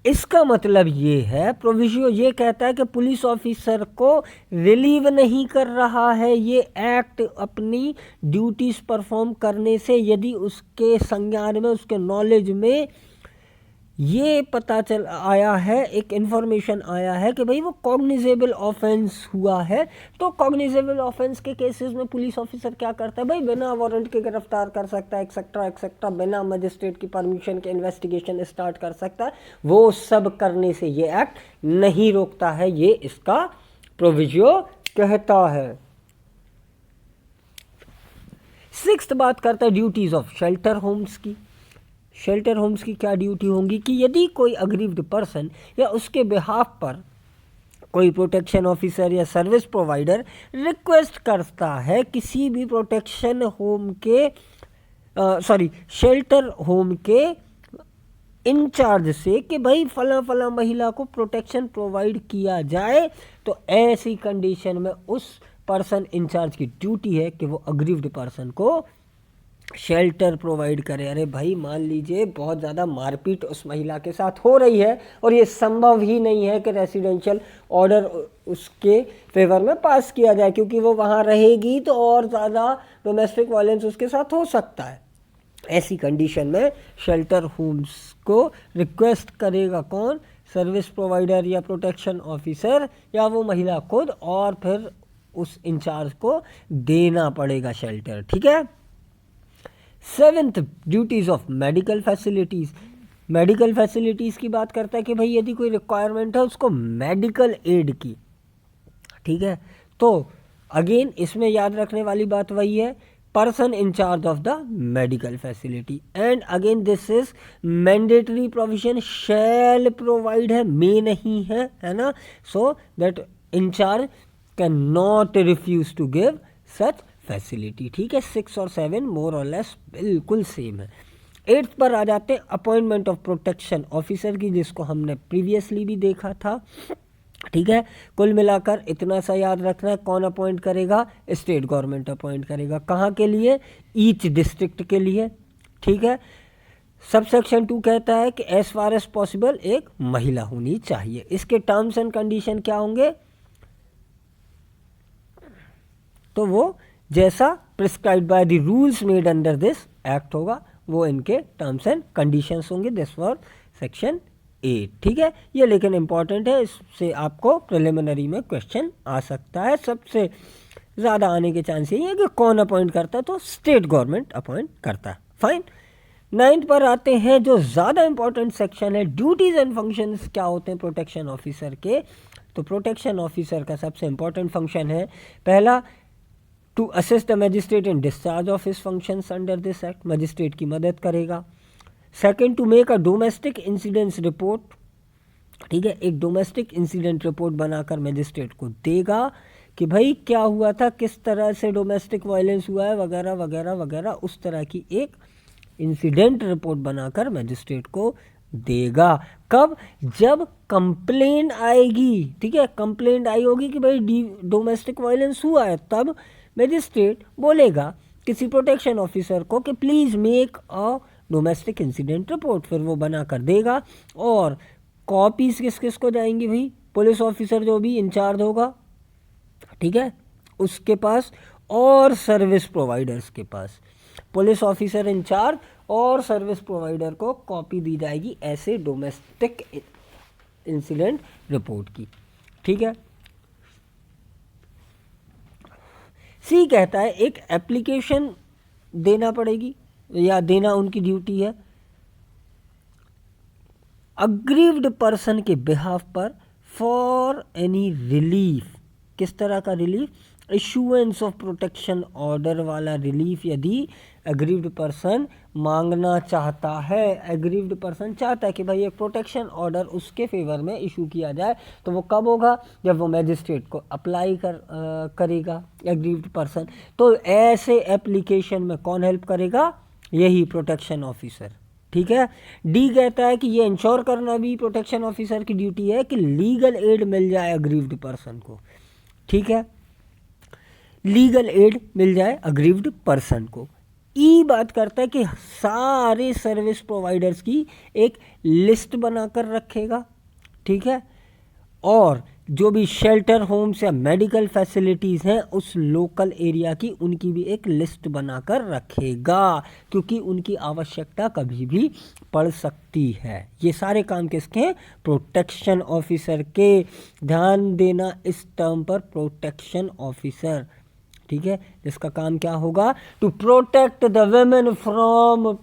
Speaker 1: इसका मतलब ये है, प्रोविजियो ये कहता है कि पुलिस ऑफिसर को रिलीव नहीं कर रहा है ये एक्ट अपनी ड्यूटीज परफॉर्म करने से, यदि उसके संज्ञान में, उसके नॉलेज में ये पता चल आया है, एक इन्फॉर्मेशन आया है कि भाई वो कॉग्निजेबल ऑफेंस हुआ है। तो कॉग्निजेबल ऑफेंस के केसेस में पुलिस ऑफिसर क्या करता है भाई, बिना वारंट के गिरफ्तार कर सकता है, एक्सेट्रा एक्सेट्रा, बिना मजिस्ट्रेट की परमिशन के इन्वेस्टिगेशन स्टार्ट कर सकता है। वो सब करने से ये एक्ट नहीं रोकता है, ये इसका प्रोविजियो कहता है। सिक्स्थ बात करता है ड्यूटीज ऑफ शेल्टर होम्स की। शेल्टर होम्स की क्या ड्यूटी होंगी कि यदि कोई अग्रीव्ड पर्सन या उसके बिहाफ पर कोई प्रोटेक्शन ऑफिसर या सर्विस प्रोवाइडर रिक्वेस्ट करता है किसी भी प्रोटेक्शन होम के शेल्टर होम के इंचार्ज से कि भाई फला फला महिला को प्रोटेक्शन प्रोवाइड किया जाए, तो ऐसी कंडीशन में उस पर्सन इंचार्ज की ड्यूटी है कि वो अग्रीव्ड पर्सन को शेल्टर प्रोवाइड करे। अरे भाई मान लीजिए बहुत ज़्यादा मारपीट उस महिला के साथ हो रही है और ये संभव ही नहीं है कि रेसिडेंशियल ऑर्डर उसके फेवर में पास किया जाए, क्योंकि वो वहाँ रहेगी तो और ज़्यादा डोमेस्टिक वायलेंस उसके साथ हो सकता है। ऐसी कंडीशन में शेल्टर होम्स को रिक्वेस्ट करेगा कौन, सर्विस प्रोवाइडर या प्रोटेक्शन ऑफिसर या वो महिला खुद, और फिर उस इंचार्ज को देना पड़ेगा शेल्टर। ठीक है। Seventh, duties of medical facilities. Medical facilities की बात करता है कि भाई यदि कोई रिक्वायरमेंट है उसको मेडिकल एड की, ठीक है, तो अगेन इसमें याद रखने वाली बात वही है, person in charge of the medical facility. And again this is mandatory provision, shall provide है, मे नहीं है ना, so that in charge cannot refuse to give such facility. ठीक है, 6 और 7 मोर और लेस बिल्कुल सेम है। 8th पर आ जाते हैं अपॉइंटमेंट ऑफ प्रोटेक्शन ऑफिसर की, जिसको हमने प्रीवियसली भी देखा था। ठीक है, कुल मिलाकर इतना सा याद रखना है, कौन अपॉइंट करेगा, स्टेट गवर्नमेंट अपॉइंट करेगा। कहाँ के लिए, ईच डिस्ट्रिक्ट के लिए। ठीक है, सबसेक्शन 2 कहता है कि एज फार एज पॉसिबल एक महिला होनी चाहिए। इसके टर्म्स एंड कंडीशन क्या होंगे, तो वो जैसा prescribe by the rules made under this act होगा, वो इनके टर्म्स एंड कंडीशंस होंगे। This for section 8। ठीक है, ये लेकिन इंपॉर्टेंट है, इससे आपको प्रिलिमिनरी में क्वेश्चन आ सकता है। सबसे ज़्यादा आने के चांस यही है कि कौन अपॉइंट करता है, तो स्टेट गवर्नमेंट अपॉइंट करता है। फाइन। 9th पर आते हैं, जो ज़्यादा इंपॉर्टेंट सेक्शन है, ड्यूटीज़ एंड फंक्शंस क्या होते हैं प्रोटेक्शन ऑफिसर के। तो प्रोटेक्शन ऑफिसर का सबसे इंपॉर्टेंट फंक्शन है, पहला, to assist the magistrate in discharge of his functions under this act, magistrate की मदद करेगा। Second, to make a domestic incidents report. ठीक है, एक डोमेस्टिक इंसिडेंट रिपोर्ट बनाकर मजिस्ट्रेट को देगा कि भाई क्या हुआ था, किस तरह से डोमेस्टिक वायलेंस हुआ है, वगैरह वगैरह वगैरह, उस तरह की एक इंसिडेंट रिपोर्ट बनाकर मजिस्ट्रेट को देगा। कब, जब कंप्लेंट आएगी। ठीक है, कंप्लेंट आई होगी कि भाई डोमेस्टिक वायलेंस हुआ है, तब मजिस्ट्रेट बोलेगा किसी प्रोटेक्शन ऑफिसर को कि please make a domestic incident report, फिर वो बना कर देगा। और कॉपीज किस किस को जाएंगी भाई, पुलिस ऑफिसर जो भी इंचार्ज होगा, ठीक है, उसके पास, और सर्विस प्रोवाइडर्स के पास। पुलिस ऑफिसर इंचार्ज और सर्विस प्रोवाइडर को कॉपी दी जाएगी ऐसे डोमेस्टिक इंसिडेंट रिपोर्ट की। ठीक है। सी कहता है एक एप्लीकेशन देना पड़ेगी या देना उनकी ड्यूटी है अग्रीव्ड पर्सन के बिहाफ पर फॉर एनी रिलीफ। किस तरह का relief, issuance of protection order वाला रिलीफ यदि एग्रीव्ड पर्सन मांगना चाहता है। एग्रीव्ड पर्सन चाहता है कि भाई एक प्रोटेक्शन ऑर्डर उसके फेवर में इशू किया जाए, तो वो कब होगा, जब वो मैजिस्ट्रेट को अप्लाई करेगा एग्रीव्ड पर्सन। तो ऐसे एप्लीकेशन में कौन हेल्प करेगा, यही प्रोटेक्शन ऑफिसर। ठीक है। डी कहता है कि ये इंश्योर करना भी प्रोटेक्शन ऑफिसर की ड्यूटी है कि लीगल एड मिल जाए अग्रीव्ड पर्सन को। ठीक है, लीगल एड मिल जाए अग्रीव्ड पर्सन को। ई बात करता है कि सारे सर्विस प्रोवाइडर्स की एक लिस्ट बनाकर रखेगा। ठीक है, और जो भी शेल्टर होम्स या मेडिकल फैसिलिटीज़ हैं उस लोकल एरिया की, उनकी भी एक लिस्ट बनाकर रखेगा, क्योंकि उनकी आवश्यकता कभी भी पड़ सकती है। ये सारे काम किसके हैं, प्रोटेक्शन ऑफिसर के। ध्यान देना इस टर्म पर, प्रोटेक्शन ऑफिसर। ठीक है, जिसका काम क्या होगा, to protect the women from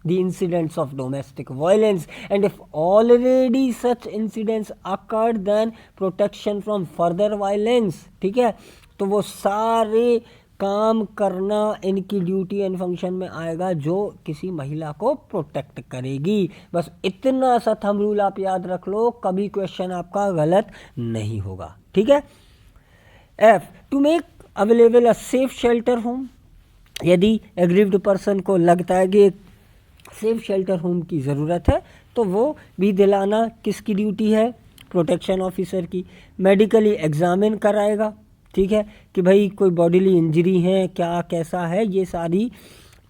Speaker 1: the incidents of domestic violence, and if already such incidents occurred then protection from further violence। ठीक है, तो वो सारे काम करना इनकी ड्यूटी एंड फंक्शन में आएगा जो किसी महिला को प्रोटेक्ट करेगी। बस इतना सा थंब रूल आप याद रख लो, कभी क्वेश्चन आपका गलत नहीं होगा। ठीक है। F, to make available a safe shelter home. यदि एग्रीव्ड पर्सन को लगता है कि सेफ शेल्टर होम की ज़रूरत है, तो वो भी दिलाना किसकी ड्यूटी है, प्रोटेक्शन ऑफिसर की। मेडिकली एग्जामिन कराएगा। ठीक है, कि भाई कोई बॉडीली इंजरी है क्या, कैसा है, ये सारी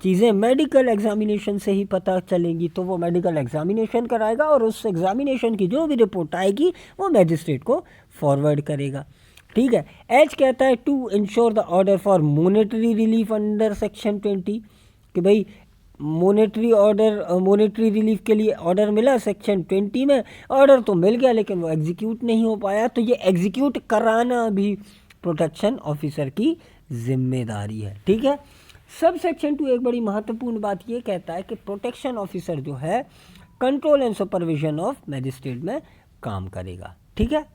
Speaker 1: चीज़ें मेडिकल एग्जामिनेशन से ही पता चलेंगी। तो वो मेडिकल एग्जामिनेशन कराएगा और उस एग्जामिनेशन की जो भी रिपोर्ट आएगी वो मैजिस्ट्रेट को फॉरवर्ड करेगा। ठीक है। एच कहता है to ensure the order for monetary relief under section 20, कि भाई मॉनेटरी रिलीफ के लिए ऑर्डर मिला सेक्शन 20 में, ऑर्डर तो मिल गया लेकिन वो एग्जीक्यूट नहीं हो पाया, तो ये एग्जीक्यूट कराना भी प्रोटेक्शन ऑफिसर की जिम्मेदारी है। ठीक है। सब सेक्शन 2 एक बड़ी महत्वपूर्ण बात ये कहता है कि प्रोटेक्शन ऑफिसर जो है control and supervision of magistrate में काम करेगा। ठीक है,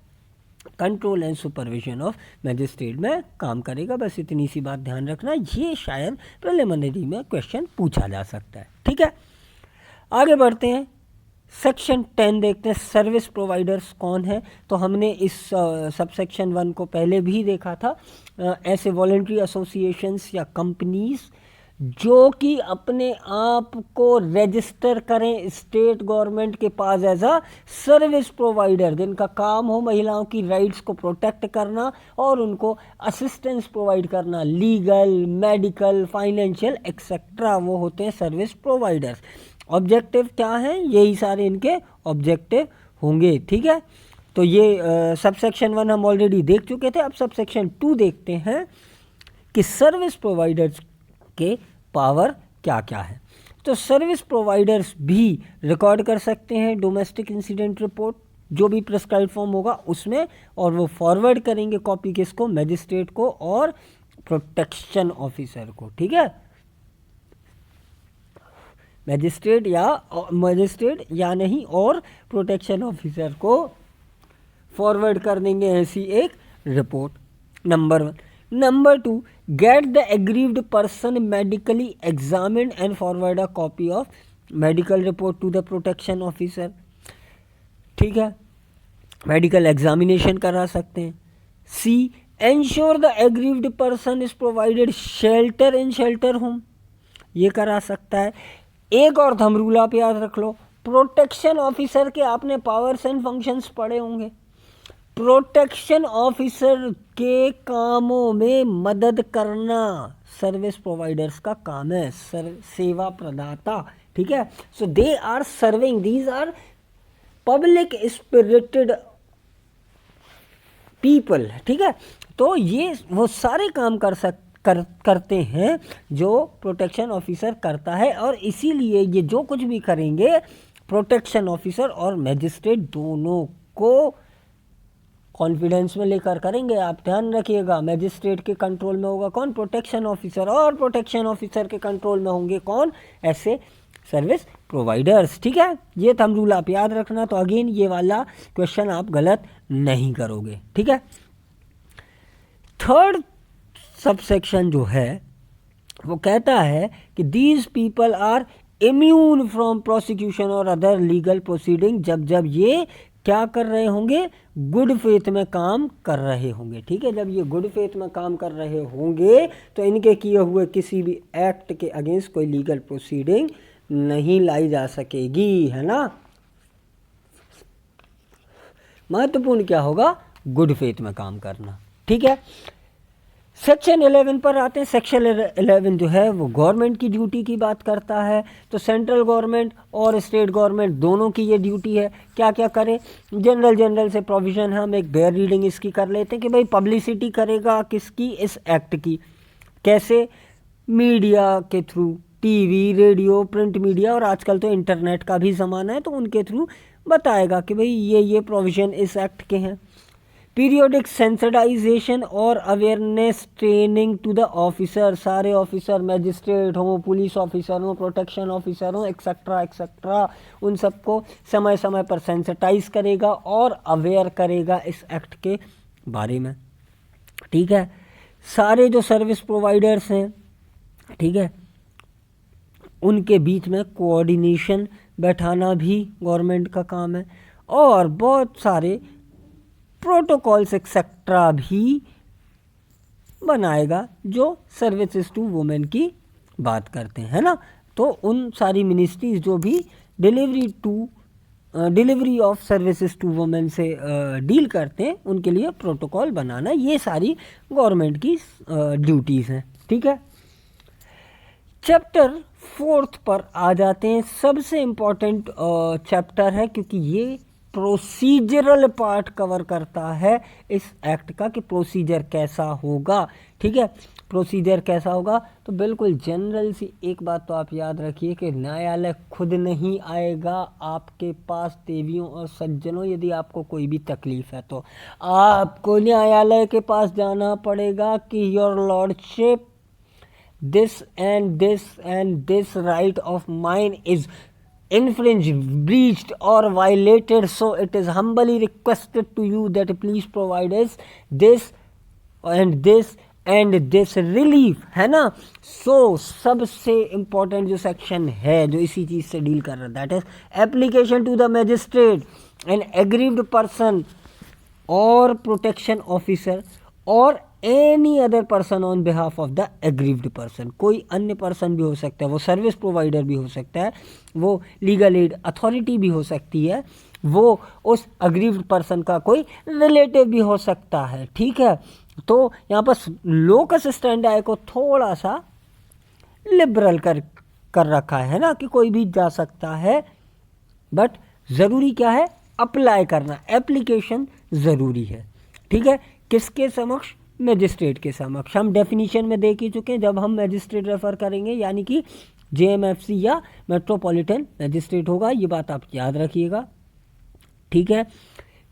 Speaker 1: control and supervision of magistrate में काम करेगा। बस इतनी सी बात ध्यान रखना, ये शायद प्रिलिमिनरी में क्वेश्चन पूछा जा सकता है। ठीक है, आगे बढ़ते हैं। सेक्शन 10 देखते हैं, सर्विस प्रोवाइडर्स कौन है। तो हमने इस सबसेक्शन 1 को पहले भी देखा था। ऐसे वॉलंटरी एसोसिएशंस या कंपनीज जो कि अपने आप को रजिस्टर करें स्टेट गवर्नमेंट के पास एज अ सर्विस प्रोवाइडर, जिनका काम हो महिलाओं की राइट्स को प्रोटेक्ट करना और उनको असिस्टेंस प्रोवाइड करना, लीगल, मेडिकल, फाइनेंशियल एक्सेट्रा, वो होते हैं सर्विस प्रोवाइडर्स। ऑब्जेक्टिव क्या हैं, यही सारे इनके ऑब्जेक्टिव होंगे। ठीक है, तो ये सबसेक्शन 1 हम ऑलरेडी देख चुके थे। अब सबसेक्शन 2 देखते हैं कि सर्विस प्रोवाइडर्स के पावर क्या क्या है। तो सर्विस प्रोवाइडर्स भी रिकॉर्ड कर सकते हैं डोमेस्टिक इंसिडेंट रिपोर्ट, जो भी प्रिस्क्राइब फॉर्म होगा उसमें, और वो फॉरवर्ड करेंगे कॉपी किसको, मैजिस्ट्रेट को और प्रोटेक्शन ऑफिसर को। ठीक है, मैजिस्ट्रेट या नहीं और प्रोटेक्शन ऑफिसर को फॉरवर्ड कर देंगे ऐसी एक रिपोर्ट। Number 1। Number 2, get the aggrieved person medically examined and forward a copy of medical report to the protection officer. ठीक है, मेडिकल एग्जामिनेशन करा सकते हैं। C, ensure the aggrieved person is provided shelter in shelter home, ये करा सकता है। एक और थंब रूल आप याद रख लो, प्रोटेक्शन ऑफिसर के आपने पावर्स एंड फंक्शंस पढ़े होंगे। प्रोटेक्शन ऑफिसर के कामों में मदद करना सर्विस प्रोवाइडर्स का काम है, सेवा प्रदाता। ठीक है, so they are serving, these are public spirited people. ठीक है, तो ये वो सारे काम करते हैं जो प्रोटेक्शन ऑफिसर करता है, और इसीलिए ये जो कुछ भी करेंगे प्रोटेक्शन ऑफिसर और मैजिस्ट्रेट दोनों को कॉन्फिडेंस में लेकर करेंगे। आप ध्यान रखिएगा, मैजिस्ट्रेट के कंट्रोल में होगा कौन, प्रोटेक्शन ऑफिसर, और प्रोटेक्शन ऑफिसर के कंट्रोल में होंगे कौन, ऐसे सर्विस प्रोवाइडर्स। ठीक है, ये थंब रूल आप याद रखना। तो अगेन ये वाला क्वेश्चन आप गलत नहीं करोगे। ठीक है, थर्ड सब सेक्शन जो है वो कहता है कि these people are immune from prosecution or other legal proceeding, जब ये क्या कर रहे होंगे, गुड फेथ में काम कर रहे होंगे। ठीक है, जब ये गुड फेथ में काम कर रहे होंगे तो इनके किए हुए किसी भी एक्ट के अगेंस्ट कोई लीगल प्रोसीडिंग नहीं लाई जा सकेगी, है ना। महत्वपूर्ण क्या होगा, गुड फेथ में काम करना। ठीक है, सेक्शन 11 पर आते हैं। सेक्शन 11 जो है वो गवर्नमेंट की ड्यूटी की बात करता है। तो सेंट्रल गवर्नमेंट और स्टेट गवर्नमेंट दोनों की ये ड्यूटी है, क्या क्या करें। जनरल से प्रोविज़न है, हम एक बेयर रीडिंग इसकी कर लेते हैं कि भाई पब्लिसिटी करेगा किसकी, इस एक्ट की। कैसे, मीडिया के through, TV, radio, print media और आजकल तो इंटरनेट का भी ज़माना है, तो उनके थ्रू बताएगा कि भाई ये प्रोविज़न इस एक्ट के हैं। पीरियोडिक सेंसिटाइजेशन और awareness training to the officer, सारे ऑफिसर, मैजिस्ट्रेट हों, पुलिस ऑफिसर हों, प्रोटेक्शन ऑफिसर हों, एक्सेट्रा, उन सबको समय समय पर सेंसिटाइज करेगा और अवेयर करेगा इस एक्ट के बारे में। ठीक है, सारे जो सर्विस प्रोवाइडर्स हैं, ठीक है, उनके बीच में कोऑर्डिनेशन बैठाना भी गवर्नमेंट का काम है। और बहुत सारे प्रोटोकॉल्स एक्सेट्रा भी बनाएगा जो सर्विसेज टू वुमेन की बात करते हैं, है ना। तो उन सारी मिनिस्ट्रीज जो भी delivery of services to women से डील करते हैं, उनके लिए प्रोटोकॉल बनाना, ये सारी गवर्नमेंट की ड्यूटीज़ हैं। ठीक है, चैप्टर 4 पर आ जाते हैं। सबसे इम्पॉर्टेंट चैप्टर है, क्योंकि ये प्रोसीजरल पार्ट कवर करता है इस एक्ट का, कि प्रोसीजर कैसा होगा। ठीक है, प्रोसीजर कैसा होगा, तो बिल्कुल जनरल सी एक बात तो आप याद रखिए कि न्यायालय खुद नहीं आएगा आपके पास, देवियों और सज्जनों। यदि आपको कोई भी तकलीफ है तो आपको न्यायालय के पास जाना पड़ेगा कि your lordship, this and this right of mine is infringed, breached or violated, so it is humbly requested to you that please provide us this and this relief, है ना। so सबसे important जो सेक्शन है जो इसी चीज़ से deal कर रहा है, that is application to the magistrate, an aggrieved person or protection officer or any other person on behalf of the aggrieved person. कोई अन्य पर्सन भी हो सकता है, वो सर्विस प्रोवाइडर भी हो सकता है, वो लीगल एड अथॉरिटी भी हो सकती है, वो उस अग्रीव्ड पर्सन का कोई रिलेटिव भी हो सकता है। ठीक है, तो यहाँ पर लोकस स्टैंडर्ड को थोड़ा सा लिबरल कर रखा है ना, कि कोई भी जा सकता है, बट ज़रूरी क्या है, अप्लाई करना, एप्लीकेशन ज़रूरी है। ठीक है, किसके समक्ष, मैजिस्ट्रेट के समक्ष। हम डेफिनीशन में देख ही चुके हैं, जब हम मैजिस्ट्रेट रेफर करेंगे यानी कि जेएमएफसी या मेट्रोपॉलिटन मैजिस्ट्रेट होगा, ये बात आप याद रखिएगा। ठीक है,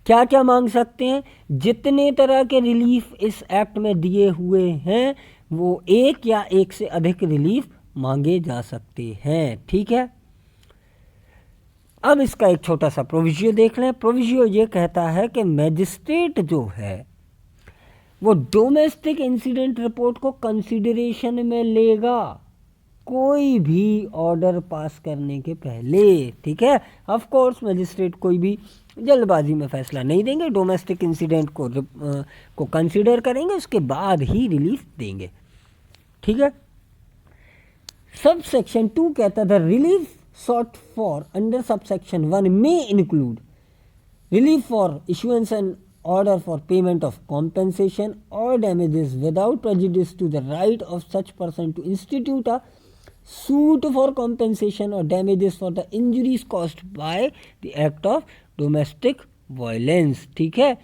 Speaker 1: क्या क्या मांग सकते हैं, जितने तरह के रिलीफ इस एक्ट में दिए हुए हैं वो एक या एक से अधिक रिलीफ मांगे जा सकते हैं। ठीक है, अब इसका एक छोटा सा प्रोविजियो देख लें। प्रोविजियो ये कहता है कि मैजिस्ट्रेट जो है वो डोमेस्टिक इंसिडेंट रिपोर्ट को कंसिडरेशन में लेगा कोई भी ऑर्डर पास करने के पहले। ठीक है, ऑफ कोर्स मैजिस्ट्रेट कोई भी जल्दबाजी में फैसला नहीं देंगे, डोमेस्टिक इंसिडेंट को कंसिडर करेंगे, उसके बाद ही रिलीफ देंगे। ठीक है, सब सेक्शन 2 कहता था relief sought for under subsection 1 may include relief for issuance and order for payment of compensation or damages without prejudice to the right of such person to institute a suit for compensation or damages for the injuries caused by the act of domestic violence। ठीक है,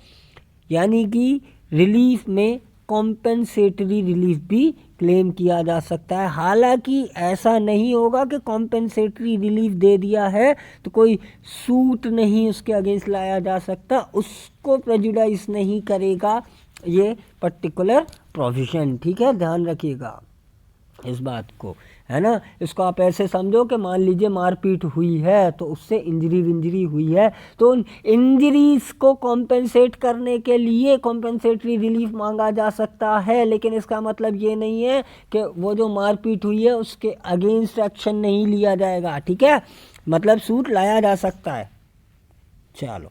Speaker 1: यानी कि relief में compensatory relief भी claim किया जा सकता है। हालांकि ऐसा नहीं होगा कि कॉम्पेंसेटरी रिलीफ दे दिया है तो कोई सूट नहीं उसके अगेंस्ट लाया जा सकता, उसको प्रेजुडाइज नहीं करेगा ये पर्टिकुलर प्रोविजन। ठीक है, ध्यान रखिएगा इस बात को,
Speaker 2: है ना। इसको आप ऐसे समझो कि मान लीजिए मारपीट हुई है तो उससे इंजरी हुई है, तो उन इंजरीज को कॉम्पेंसेट करने के लिए कॉम्पेंसेटरी रिलीफ मांगा जा सकता है, लेकिन इसका मतलब ये नहीं है कि वो जो मारपीट हुई है उसके अगेंस्ट एक्शन नहीं लिया जाएगा, ठीक है, मतलब सूट लाया जा सकता है। चलो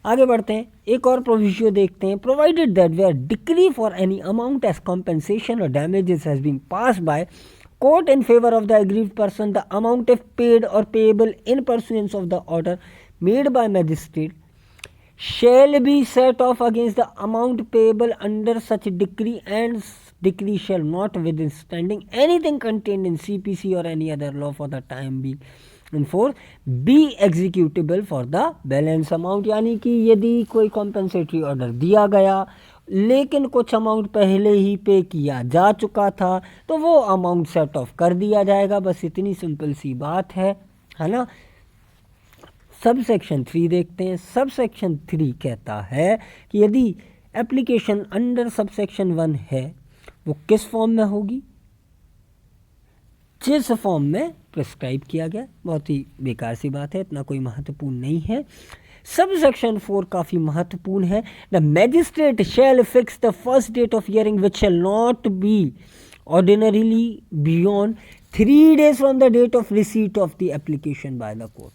Speaker 2: आगे बढ़ते हैं, एक और प्रोविजन देखते हैं। Provided that where decree for any amount as compensation और damages has been pass by court in favour of the aggrieved person, the amount if paid और payable in pursuance of the order made by magistrate shall be set off against the amount payable under such decree, and decree shall not, withstanding anything contained in CPC or any other law for the time being in force, be executable for the balance amount। यानी कि यदि कोई compensatory order दिया गया लेकिन कुछ amount पहले ही पे किया जा चुका था तो वो अमाउंट सेट ऑफ कर दिया जाएगा, बस इतनी सिंपल सी बात है ना। सब सेक्शन 3 देखते हैं। सब सेक्शन 3 कहता है कि यदि एप्लीकेशन अंडर सब सेक्शन 1 है वो किस फॉर्म में होगी, जिस फॉर्म में प्रिस्क्राइब किया गया। बहुत ही बेकार सी बात है, इतना कोई महत्वपूर्ण नहीं है। सब सेक्शन 4 काफ़ी महत्वपूर्ण है। The magistrate shall fix the first date of hearing which shall not be ordinarily beyond 3 days from the date of receipt of the application by the court.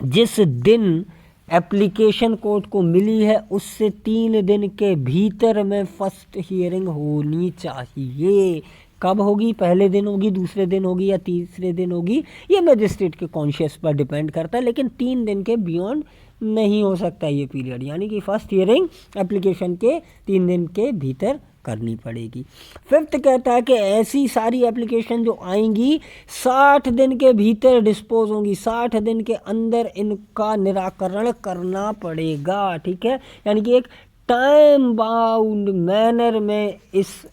Speaker 2: जिस दिन एप्लीकेशन कोर्ट को मिली है उससे 3 दिन के भीतर में फर्स्ट हियरिंग होनी चाहिए। कब होगी, पहले दिन होगी, दूसरे दिन होगी या तीसरे दिन होगी, ये मैजिस्ट्रेट के कॉन्शियस पर डिपेंड करता है, लेकिन 3 दिन के बियॉन्ड नहीं हो सकता ये पीरियड। यानी कि फर्स्ट हियरिंग एप्लीकेशन के 3 दिन के भीतर करनी पड़ेगी। 5th कहता है कि ऐसी सारी एप्लीकेशन जो आएंगी 60 दिन के भीतर डिस्पोज होंगी, 60 दिन के अंदर इनका निराकरण करना पड़ेगा, ठीक है। यानी कि एक टाइम बाउंड मैनर में इस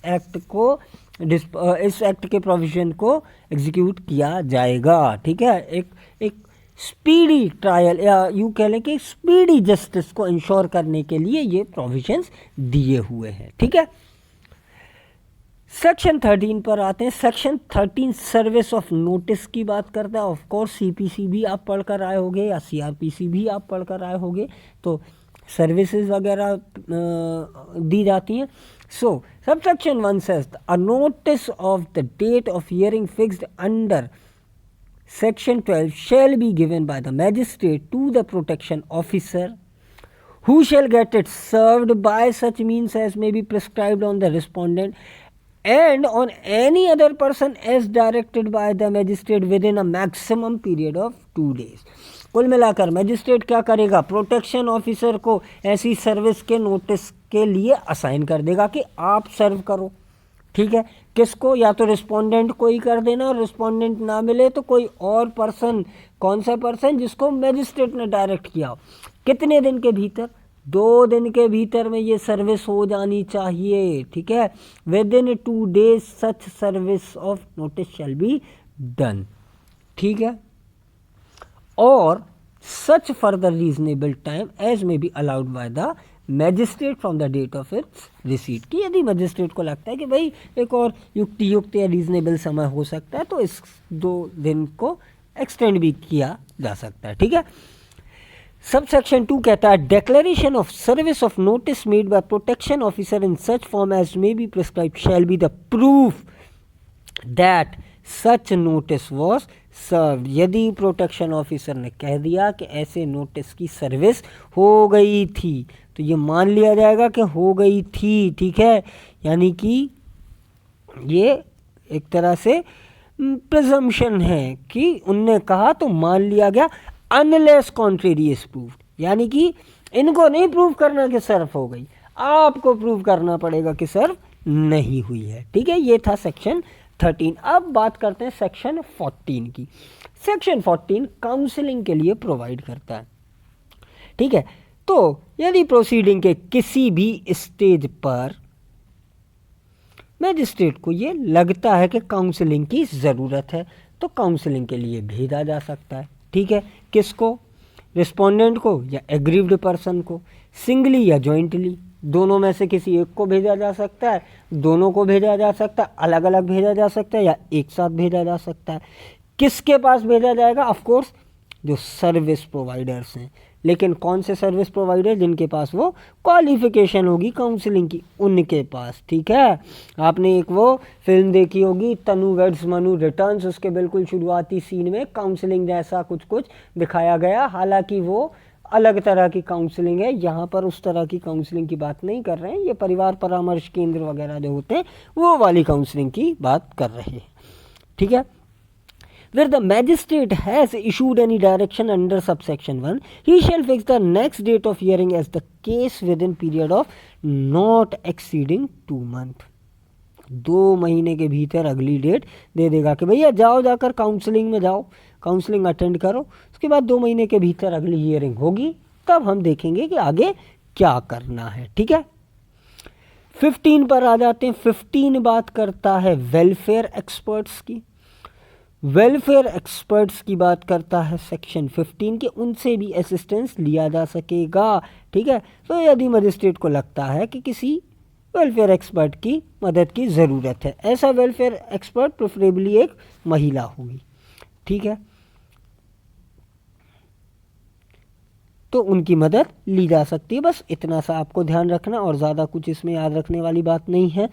Speaker 2: एक्ट के प्रोविजन को एग्जीक्यूट किया जाएगा, ठीक है। एक स्पीडी ट्रायल या यूँ कह लें कि स्पीडी जस्टिस को इंश्योर करने के लिए ये प्रोविजंस दिए हुए हैं, ठीक है। सेक्शन 13 पर आते हैं। सेक्शन 13 सर्विस ऑफ नोटिस की बात करता है। ऑफ कोर्स CPC भी आप पढ़ कर आए होंगे या CRPC भी आप पढ़ कर आए होंगे, तो सर्विसेज वगैरह दी जाती हैं। सो subsection 1 says a notice of the date of hearing fixed under section 12 shall be given by the magistrate to the protection officer, who shall get it served by such means as may be prescribed on the respondent and on any other person as directed by the magistrate within a maximum period of 2 days। कुल मिलाकर magistrate क्या करेगा, protection officer को ऐसी service के notice के लिए assign कर देगा कि आप सर्व करो, ठीक है। किसको, या तो रिस्पोंडेंट को ही कर देना, और रिस्पोंडेंट ना मिले तो कोई और पर्सन, कौन सा पर्सन, जिसको मैजिस्ट्रेट ने डायरेक्ट किया हो। कितने दिन के भीतर, 2 दिन के भीतर में ये सर्विस हो जानी चाहिए, ठीक है। Within 2 days such service of notice shall be done, ठीक है। Or such further reasonable time as may be allowed by the magistrate from the date of its receipt. कि यदि मैजिस्ट्रेट को लगता है कि भाई एक और युक्त या रीजनेबल समय हो सकता है तो इस 2 दिन को एक्सटेंड भी किया जा सकता है, ठीक है। सबसेक्शन 2 कहता है declaration of service of notice made by protection officer in such form as may be prescribe shall be the proof that such notice was serve. यदि प्रोटेक्शन ऑफिसर ने कह दिया कि ऐसे नोटिस की सर्विस हो गई थी तो ये मान लिया जाएगा कि हो गई थी, ठीक है। यानी कि ये एक तरह से प्रिजम्पशन है कि उनने कहा तो मान लिया गया, अनलेस कॉन्ट्रेरी इज प्रूव्ड। यानी कि इनको नहीं प्रूव करना कि सर्व हो गई, आपको प्रूव करना पड़ेगा कि सर्व नहीं हुई है, ठीक है। ये था सेक्शन 13। अब बात करते हैं सेक्शन 14 की। सेक्शन 14 काउंसलिंग के लिए प्रोवाइड करता है, ठीक है। तो यदि प्रोसीडिंग के किसी भी स्टेज पर मैजिस्ट्रेट को ये लगता है कि काउंसलिंग की ज़रूरत है तो काउंसलिंग के लिए भेजा जा सकता है, ठीक है। किसको, रिस्पोंडेंट को या एग्रीव्ड पर्सन को, सिंगली या जॉइंटली, दोनों में से किसी एक को भेजा जा सकता है, दोनों को भेजा जा सकता है, अलग अलग भेजा जा सकता है, या एक साथ भेजा जा सकता है। किसके पास भेजा जाएगा? ऑफ कोर्स जो सर्विस प्रोवाइडर्स हैं। लेकिन कौन से सर्विस प्रोवाइडर? जिनके पास वो क्वालिफिकेशन होगी काउंसलिंग की, उनके पास। ठीक है, आपने एक वो फिल्म देखी होगी तनु वेड्स मनु रिटर्न्स, उसके बिल्कुल शुरुआती सीन में काउंसलिंग जैसा कुछ कुछ दिखाया गया, हालांकि वो अलग तरह की काउंसलिंग है। यहाँ पर उस तरह की काउंसलिंग की बात नहीं कर रहे हैं, ये परिवार परामर्श केंद्र वगैरह जो होते हैं वो वाली काउंसलिंग की बात कर रहे हैं। ठीक है, where the magistrate has issued any direction under subsection 1, he shall fix the next date of hearing as the case within period of not exceeding 2 month। 2 महीने के भीतर अगली डेट दे देगा कि भैया जाओ, जाकर काउंसलिंग में जाओ, काउंसलिंग अटेंड करो, उसके बाद 2 महीने के भीतर अगली हियरिंग होगी, तब हम देखेंगे कि आगे क्या करना है। ठीक है, 15 पर आ जाते हैं। 15 बात करता है वेलफेयर एक्सपर्ट्स की। वेलफेयर एक्सपर्ट्स की बात करता है सेक्शन 15 के, उनसे भी असिस्टेंस लिया जा सकेगा। ठीक है, तो यदि मजिस्ट्रेट को लगता है कि किसी वेलफेयर एक्सपर्ट की मदद की ज़रूरत है, ऐसा वेलफेयर एक्सपर्ट प्रेफरेबली एक महिला होगी। ठीक है, तो उनकी मदद ली जा सकती है। बस इतना सा आपको ध्यान रखना, और ज़्यादा कुछ इसमें याद रखने वाली बात नहीं है।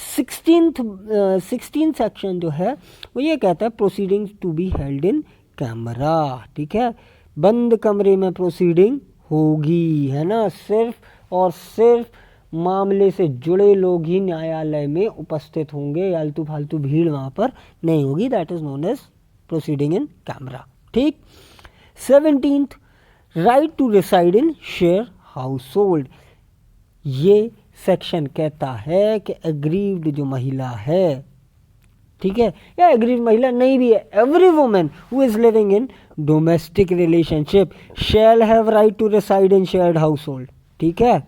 Speaker 2: 16 सेक्शन जो है वो ये कहता है proceedings to be held in camera. ठीक है, बंद कमरे में प्रोसीडिंग होगी, है ना। सिर्फ और सिर्फ मामले से जुड़े लोग ही न्यायालय में उपस्थित होंगे, आलतू फालतू भीड़ वहाँ पर नहीं होगी। That is known as proceeding in camera. ठीक, 17 right to reside in share household. ये सेक्शन कहता है कि एग्रीव्ड जो महिला है, ठीक है, या एग्रीव्ड महिला नहीं भी है, every women who is living in domestic relationship shall have right to reside in shared household. ठीक है,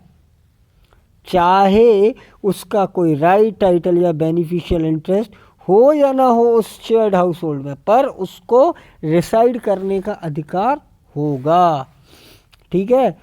Speaker 2: चाहे उसका कोई राइट, टाइटल या बेनिफिशियल इंटरेस्ट हो या ना हो उस शेयर्ड हाउस होल्ड में, पर उसको रिसाइड करने का अधिकार होगा। ठीक है,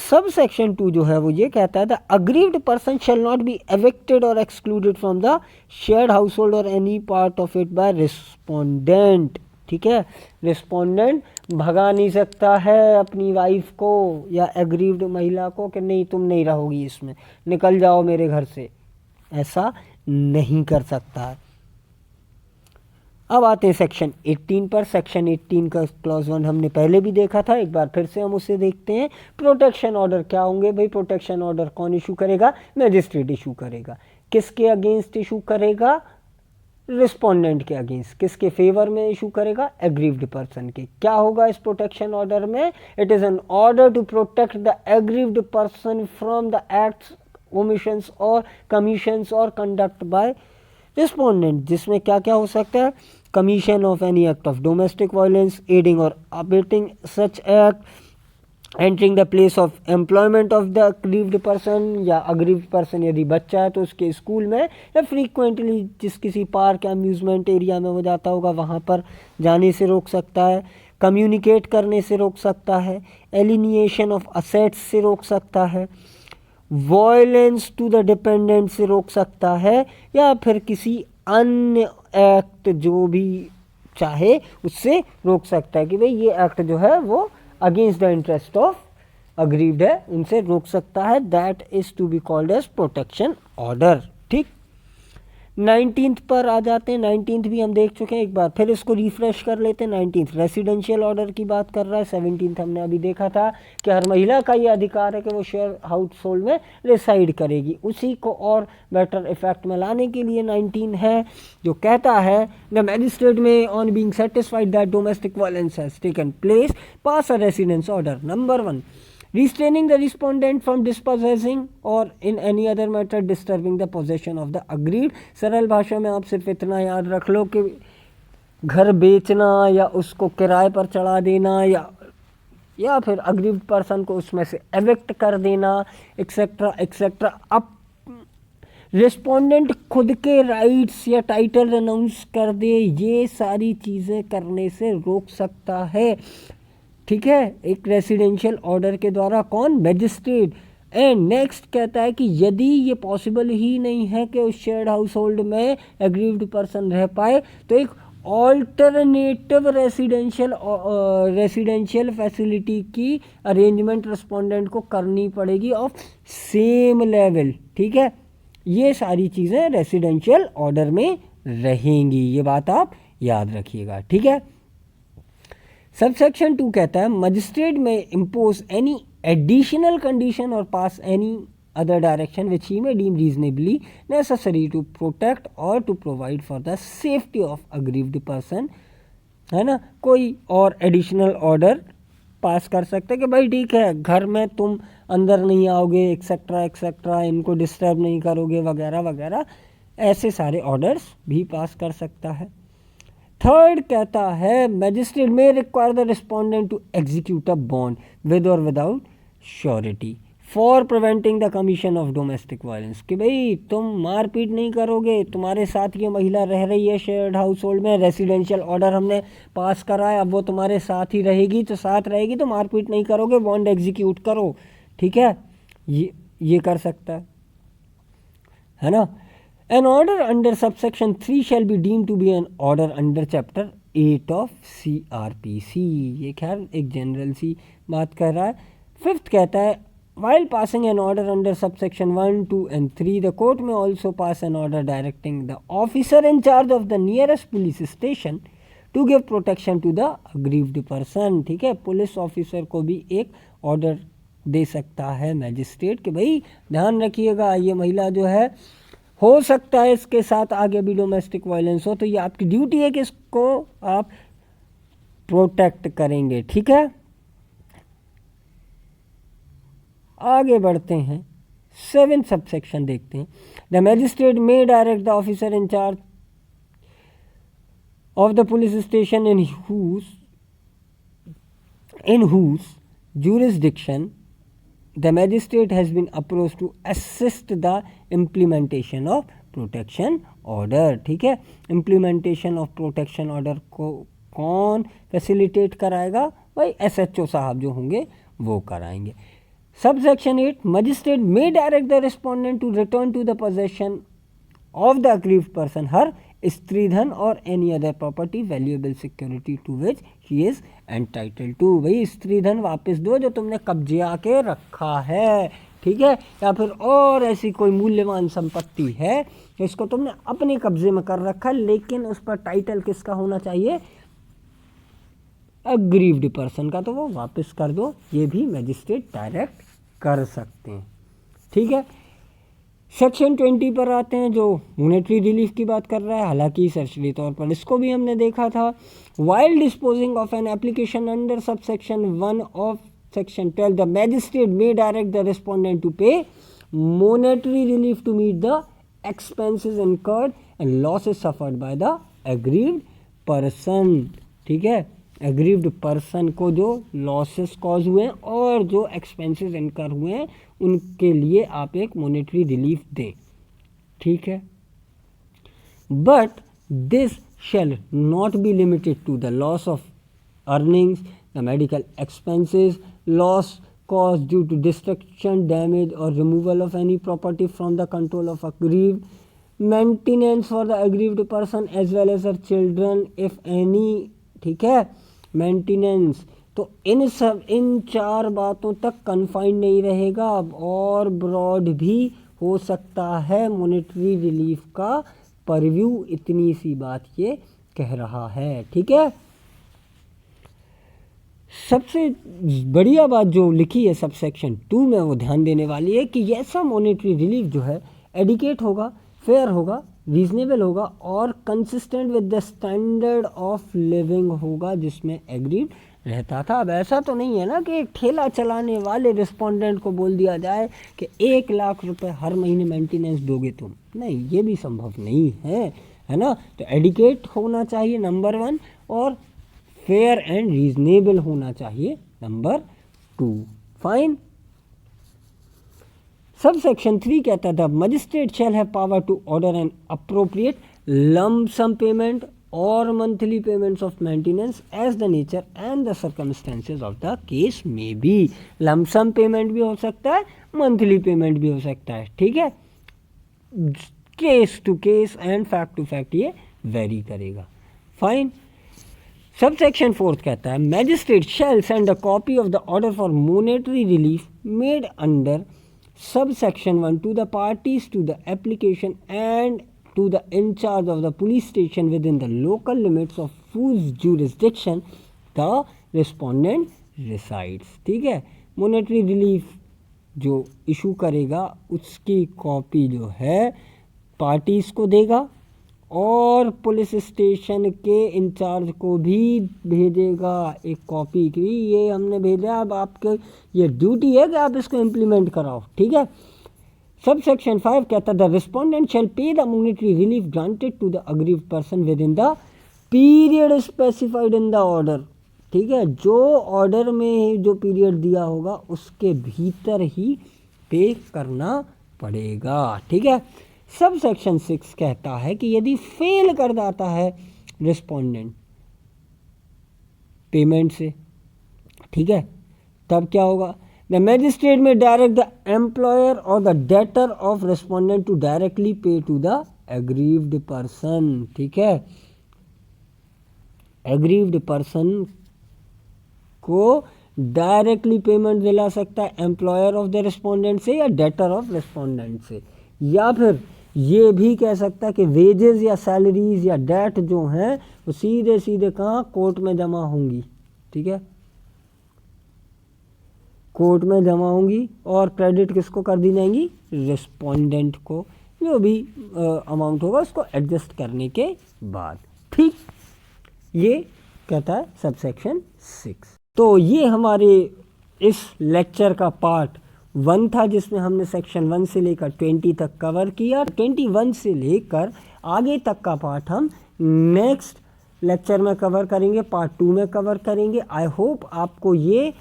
Speaker 2: सब सेक्शन 2 जो है वो ये कहता है the aggrieved person shall not be evicted और excluded from the shared household और any part of it by respondent. ठीक है, रिस्पोंडेंट भगा नहीं सकता है अपनी वाइफ को या एग्रीव्ड महिला को कि नहीं तुम नहीं रहोगी इसमें, निकल जाओ मेरे घर से, ऐसा नहीं कर सकता है। अब आते हैं सेक्शन 18 पर। सेक्शन 18 का क्लॉज 1 हमने पहले भी देखा था, एक बार फिर से हम उसे देखते हैं। प्रोटेक्शन ऑर्डर क्या होंगे भाई? प्रोटेक्शन ऑर्डर कौन इशू करेगा? मैजिस्ट्रेट इशू करेगा। किसके अगेंस्ट इशू करेगा? रिस्पोंडेंट के अगेंस्ट। किसके फेवर में इशू करेगा? एग्रीव्ड पर्सन के। क्या होगा इस प्रोटेक्शन ऑर्डर में? It is an order to protect the aggrieved person from the acts, omissions or commissions or conduct by respondent. जिसमें क्या क्या हो सकता है? commission of any act of domestic violence, aiding or abetting such act, entering the place of employment of the aggrieved person, या aggrieved person यदि बच्चा है तो उसके स्कूल में, या frequently जिस किसी पार्क या अम्यूजमेंट एरिया में वो जाता होगा वहाँ पर जाने से रोक सकता है, कम्युनिकेट करने से रोक सकता है, एलिनिएशन ऑफ असेट्स से रोक सकता है, वायलेंस टू द डिपेंडेंट से रोक सकता है, या फिर किसी अन्य एक्ट जो भी चाहे उससे रोक सकता है कि भाई ये एक्ट जो है वो against the interest of aggrieved है, उनसे रोक सकता है। That is to be called as protection order. ठीक, 19th पर आ जाते हैं। 19th भी हम देख चुके हैं, एक बार फिर इसको रिफ्रेश कर लेते हैं। 19th रेसिडेंशियल ऑर्डर की बात कर रहा है। 17th हमने अभी देखा था कि हर महिला का ये अधिकार है कि वो शेयर हाउस होल्ड में रिसाइड करेगी। उसी को और बेटर इफेक्ट में लाने के लिए 19 है, जो कहता है द मैजिस्ट्रेट में on being satisfied that domestic violence has taken place pass a residence order. Number 1, restraining the respondent from dispossessing or in any other matter disturbing the possession of the agreed। सरल भाषा में आप सिर्फ इतना याद रख लो कि घर बेचना या उसको किराए पर चढ़ा देना या फिर अग्रीव्ड पर्सन को उसमें से एविक्ट कर देना, एक्सेट्रा एक्सेट्रा। अब रिस्पोंडेंट खुद के राइट्स या टाइटल अनाउंस कर दे, ये सारी चीज़ें करने से रोक सकता है। ठीक है, एक रेसिडेंशियल ऑर्डर के द्वारा। कौन? मैजिस्ट्रेट। एंड नेक्स्ट कहता है कि यदि ये पॉसिबल ही नहीं है कि उस शेयर्ड हाउस होल्ड में एग्रीव्ड पर्सन रह पाए तो एक ऑल्टरनेटिव रेसिडेंशियल फैसिलिटी की अरेंजमेंट रिस्पोंडेंट को करनी पड़ेगी ऑफ सेम लेवल। ठीक है, ये सारी चीज़ें रेसिडेंशियल ऑर्डर में रहेंगी, ये बात आप याद रखिएगा। ठीक है, सबसेक्शन 2 कहता है मजिस्ट्रेट में इम्पोज एनी एडिशनल कंडीशन और पास any other direction which he may deem reasonably necessary to protect or to provide for the safety of aggrieved person, है ना। कोई और एडिशनल ऑर्डर पास कर सकते कि भाई ठीक है घर में तुम अंदर नहीं आओगे एक्सेट्रा एक्सेट्रा, इनको डिस्टर्ब नहीं करोगे वगैरह वगैरह, ऐसे सारे ऑर्डर्स भी पास कर सकता है। थर्ड कहता है magistrate may require the respondent to execute a bond with और without surety for preventing the commission of domestic violence, कि भाई तुम मारपीट नहीं करोगे, तुम्हारे साथ ये महिला रह रही है शेयर्ड हाउस होल्ड में, रेसिडेंशियल ऑर्डर हमने पास करा है, अब वो तुम्हारे साथ ही रहेगी तो साथ रहेगी तो मारपीट नहीं करोगे, बॉन्ड एग्जीक्यूट करो। ठीक है, ये कर सकता है ना। An order under subsection 3 shall be deem to be an order under chapter 8 of CRPC। ये खैर एक जनरल सी बात कर रहा है। फिफ्थ कहता है while passing an order under subsection 1, 2 and 3 the court may also pass an order directing the officer in charge of the nearest police station to give protection to the aggrieved person। ठीक है, police officer को भी एक order दे सकता है magistrate कि भाई ध्यान रखिएगा ये महिला जो है हो सकता है इसके साथ आगे भी डोमेस्टिक वायलेंस हो, तो ये आपकी ड्यूटी है कि इसको आप प्रोटेक्ट करेंगे। ठीक है, आगे बढ़ते हैं, 7th सबसेक्शन देखते हैं। The magistrate may direct the officer in charge of the police station in whose jurisdiction the magistrate has been approached to assist the implementation of protection order। ठीक है, implementation of protection order को कौन facilitate कराएगा? भाई SHO साहब जो होंगे वो कराएंगे। Subsection 8 magistrate may direct the respondent to return to the possession of the aggrieved person her स्त्रीधन और any other property valuable security to which he is entitled to। भाई स्त्रीधन वापस दो जो तुमने कब्जे आके रखा है। ठीक है, या फिर और ऐसी कोई मूल्यवान संपत्ति है जिसको तुमने अपने कब्जे में कर रखा है लेकिन उस पर टाइटल किसका होना चाहिए? अग्रीव्ड पर्सन का, तो वो वापस कर दो, ये भी मैजिस्ट्रेट डायरेक्ट कर सकते हैं। ठीक है, सेक्शन 20 पर आते हैं जो मॉनेटरी रिलीफ की बात कर रहा है। हालांकि सरसरी तौर पर इसको भी हमने देखा था। While disposing of an application under subsection 1 of section 12 the magistrate may direct the respondent to pay monetary relief to meet the expenses incurred and losses suffered by the aggrieved person. ठीक है, aggrieved person को जो losses cause हुए हैं और जो expenses इनकर हुए हैं उनके लिए आप एक मॉनेटरी रिलीफ दें। ठीक है, but this shall not be limited to the loss of earnings, the medical expenses, loss cause due to destruction, damage और removal of any property from the control of aggrieved, maintenance for the aggrieved person as well as her children if any. ठीक है, maintenance तो इन 4 बातों तक confined नहीं रहेगा, अब और ब्रॉड भी हो सकता है मॉनेटरी रिलीफ का परव्यू, इतनी सी बात ये कह रहा है। ठीक है, सबसे बढ़िया बात जो लिखी है सबसेक्शन 2 में वो ध्यान देने वाली है कि ऐसा मॉनेटरी रिलीफ जो है एडिकेट होगा, फेयर होगा, रीजनेबल होगा और consistent with the standard of living होगा जिसमें एग्रीड रहता था। अब ऐसा तो नहीं है ना कि एक ठेला चलाने वाले रिस्पोंडेंट को बोल दिया जाए कि 1 लाख रुपए हर महीने मेंटेनेंस दोगे तुम, नहीं, ये भी संभव नहीं है ना। तो एडिकेट होना चाहिए नंबर 1 और फेयर एंड रीजनेबल होना चाहिए नंबर 2। फाइन। सबसेक्शन 3 कहता था magistrate shall have power to order an appropriate lump sum payment or monthly payments of maintenance as the nature and the circumstances of the case may be। lump sum payment भी हो सकता है, monthly payment भी हो सकता है, ठीक है, case to case and fact to fact ये वेरी करेगा। फाइन। सबसेक्शन 4 कहता है magistrate shall send a copy of the order for monetary relief made under subsection 1 to the parties to the application and to the in charge of the police station within the local limits of whose jurisdiction the respondent resides। ठीक है, monetary relief जो issue करेगा उसकी copy जो है parties को देगा और पुलिस स्टेशन के इंचार्ज को भी भेजेगा एक कॉपी की, ये हमने भेजा, अब आपके ये ड्यूटी है कि आप इसको इम्प्लीमेंट कराओ। ठीक है। सब सेक्शन 5 कहता है the respondent shall pay the monetary relief granted to the aggrieved person within the period specified in the order. ठीक है, जो ऑर्डर में जो पीरियड दिया होगा उसके भीतर ही पे करना पड़ेगा। ठीक है। सब सेक्शन 6 कहता है कि यदि फेल कर जाता है रिस्पोंडेंट पेमेंट से, ठीक है, तब क्या होगा, the magistrate may direct the employer or the debtor of respondent to directly pay to the aggrieved person. ठीक है, एग्रीव्ड पर्सन को डायरेक्टली पेमेंट दिला सकता है एम्प्लॉयर ऑफ द रिस्पोंडेंट से या डेटर ऑफ रिस्पोंडेंट से, या फिर ये भी कह सकता है कि वेजेस या सैलरीज या डेट जो हैं वो सीधे सीधे कहाँ, कोर्ट में जमा होंगी। ठीक है, कोर्ट में जमा होंगी और क्रेडिट किसको कर दी जाएंगी, रिस्पोंडेंट को, जो भी अमाउंट होगा उसको एडजस्ट करने के बाद। ठीक, ये कहता है सबसेक्शन 6। तो ये हमारे इस लेक्चर का पार्ट 1 था जिसमें हमने सेक्शन 1 से लेकर 20 तक कवर किया। 21 से लेकर आगे तक का पार्ट हम नेक्स्ट लेक्चर में कवर करेंगे, पार्ट 2 में कवर करेंगे। आई होप आपको ये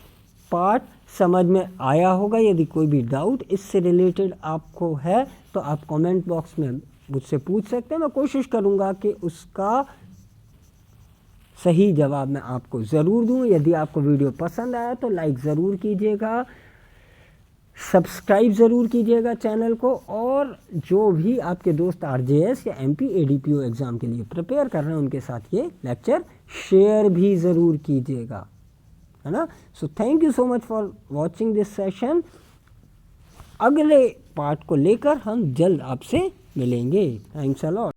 Speaker 2: पार्ट समझ में आया होगा। यदि कोई भी डाउट इससे रिलेटेड आपको है तो आप कमेंट बॉक्स में मुझसे पूछ सकते हैं, मैं कोशिश करूँगा कि उसका सही जवाब मैं आपको ज़रूर दूँ। यदि आपको वीडियो पसंद आया तो लाइक ज़रूर कीजिएगा, सब्सक्राइब ज़रूर कीजिएगा चैनल को, और जो भी आपके दोस्त आरजेएस या एमपी एडीपीओ एग्ज़ाम के लिए प्रिपेयर कर रहे हैं उनके साथ ये लेक्चर शेयर भी ज़रूर कीजिएगा, है ना। So thank you so much for watching this session. अगले पार्ट को लेकर हम जल्द आपसे मिलेंगे। Thanks a lot.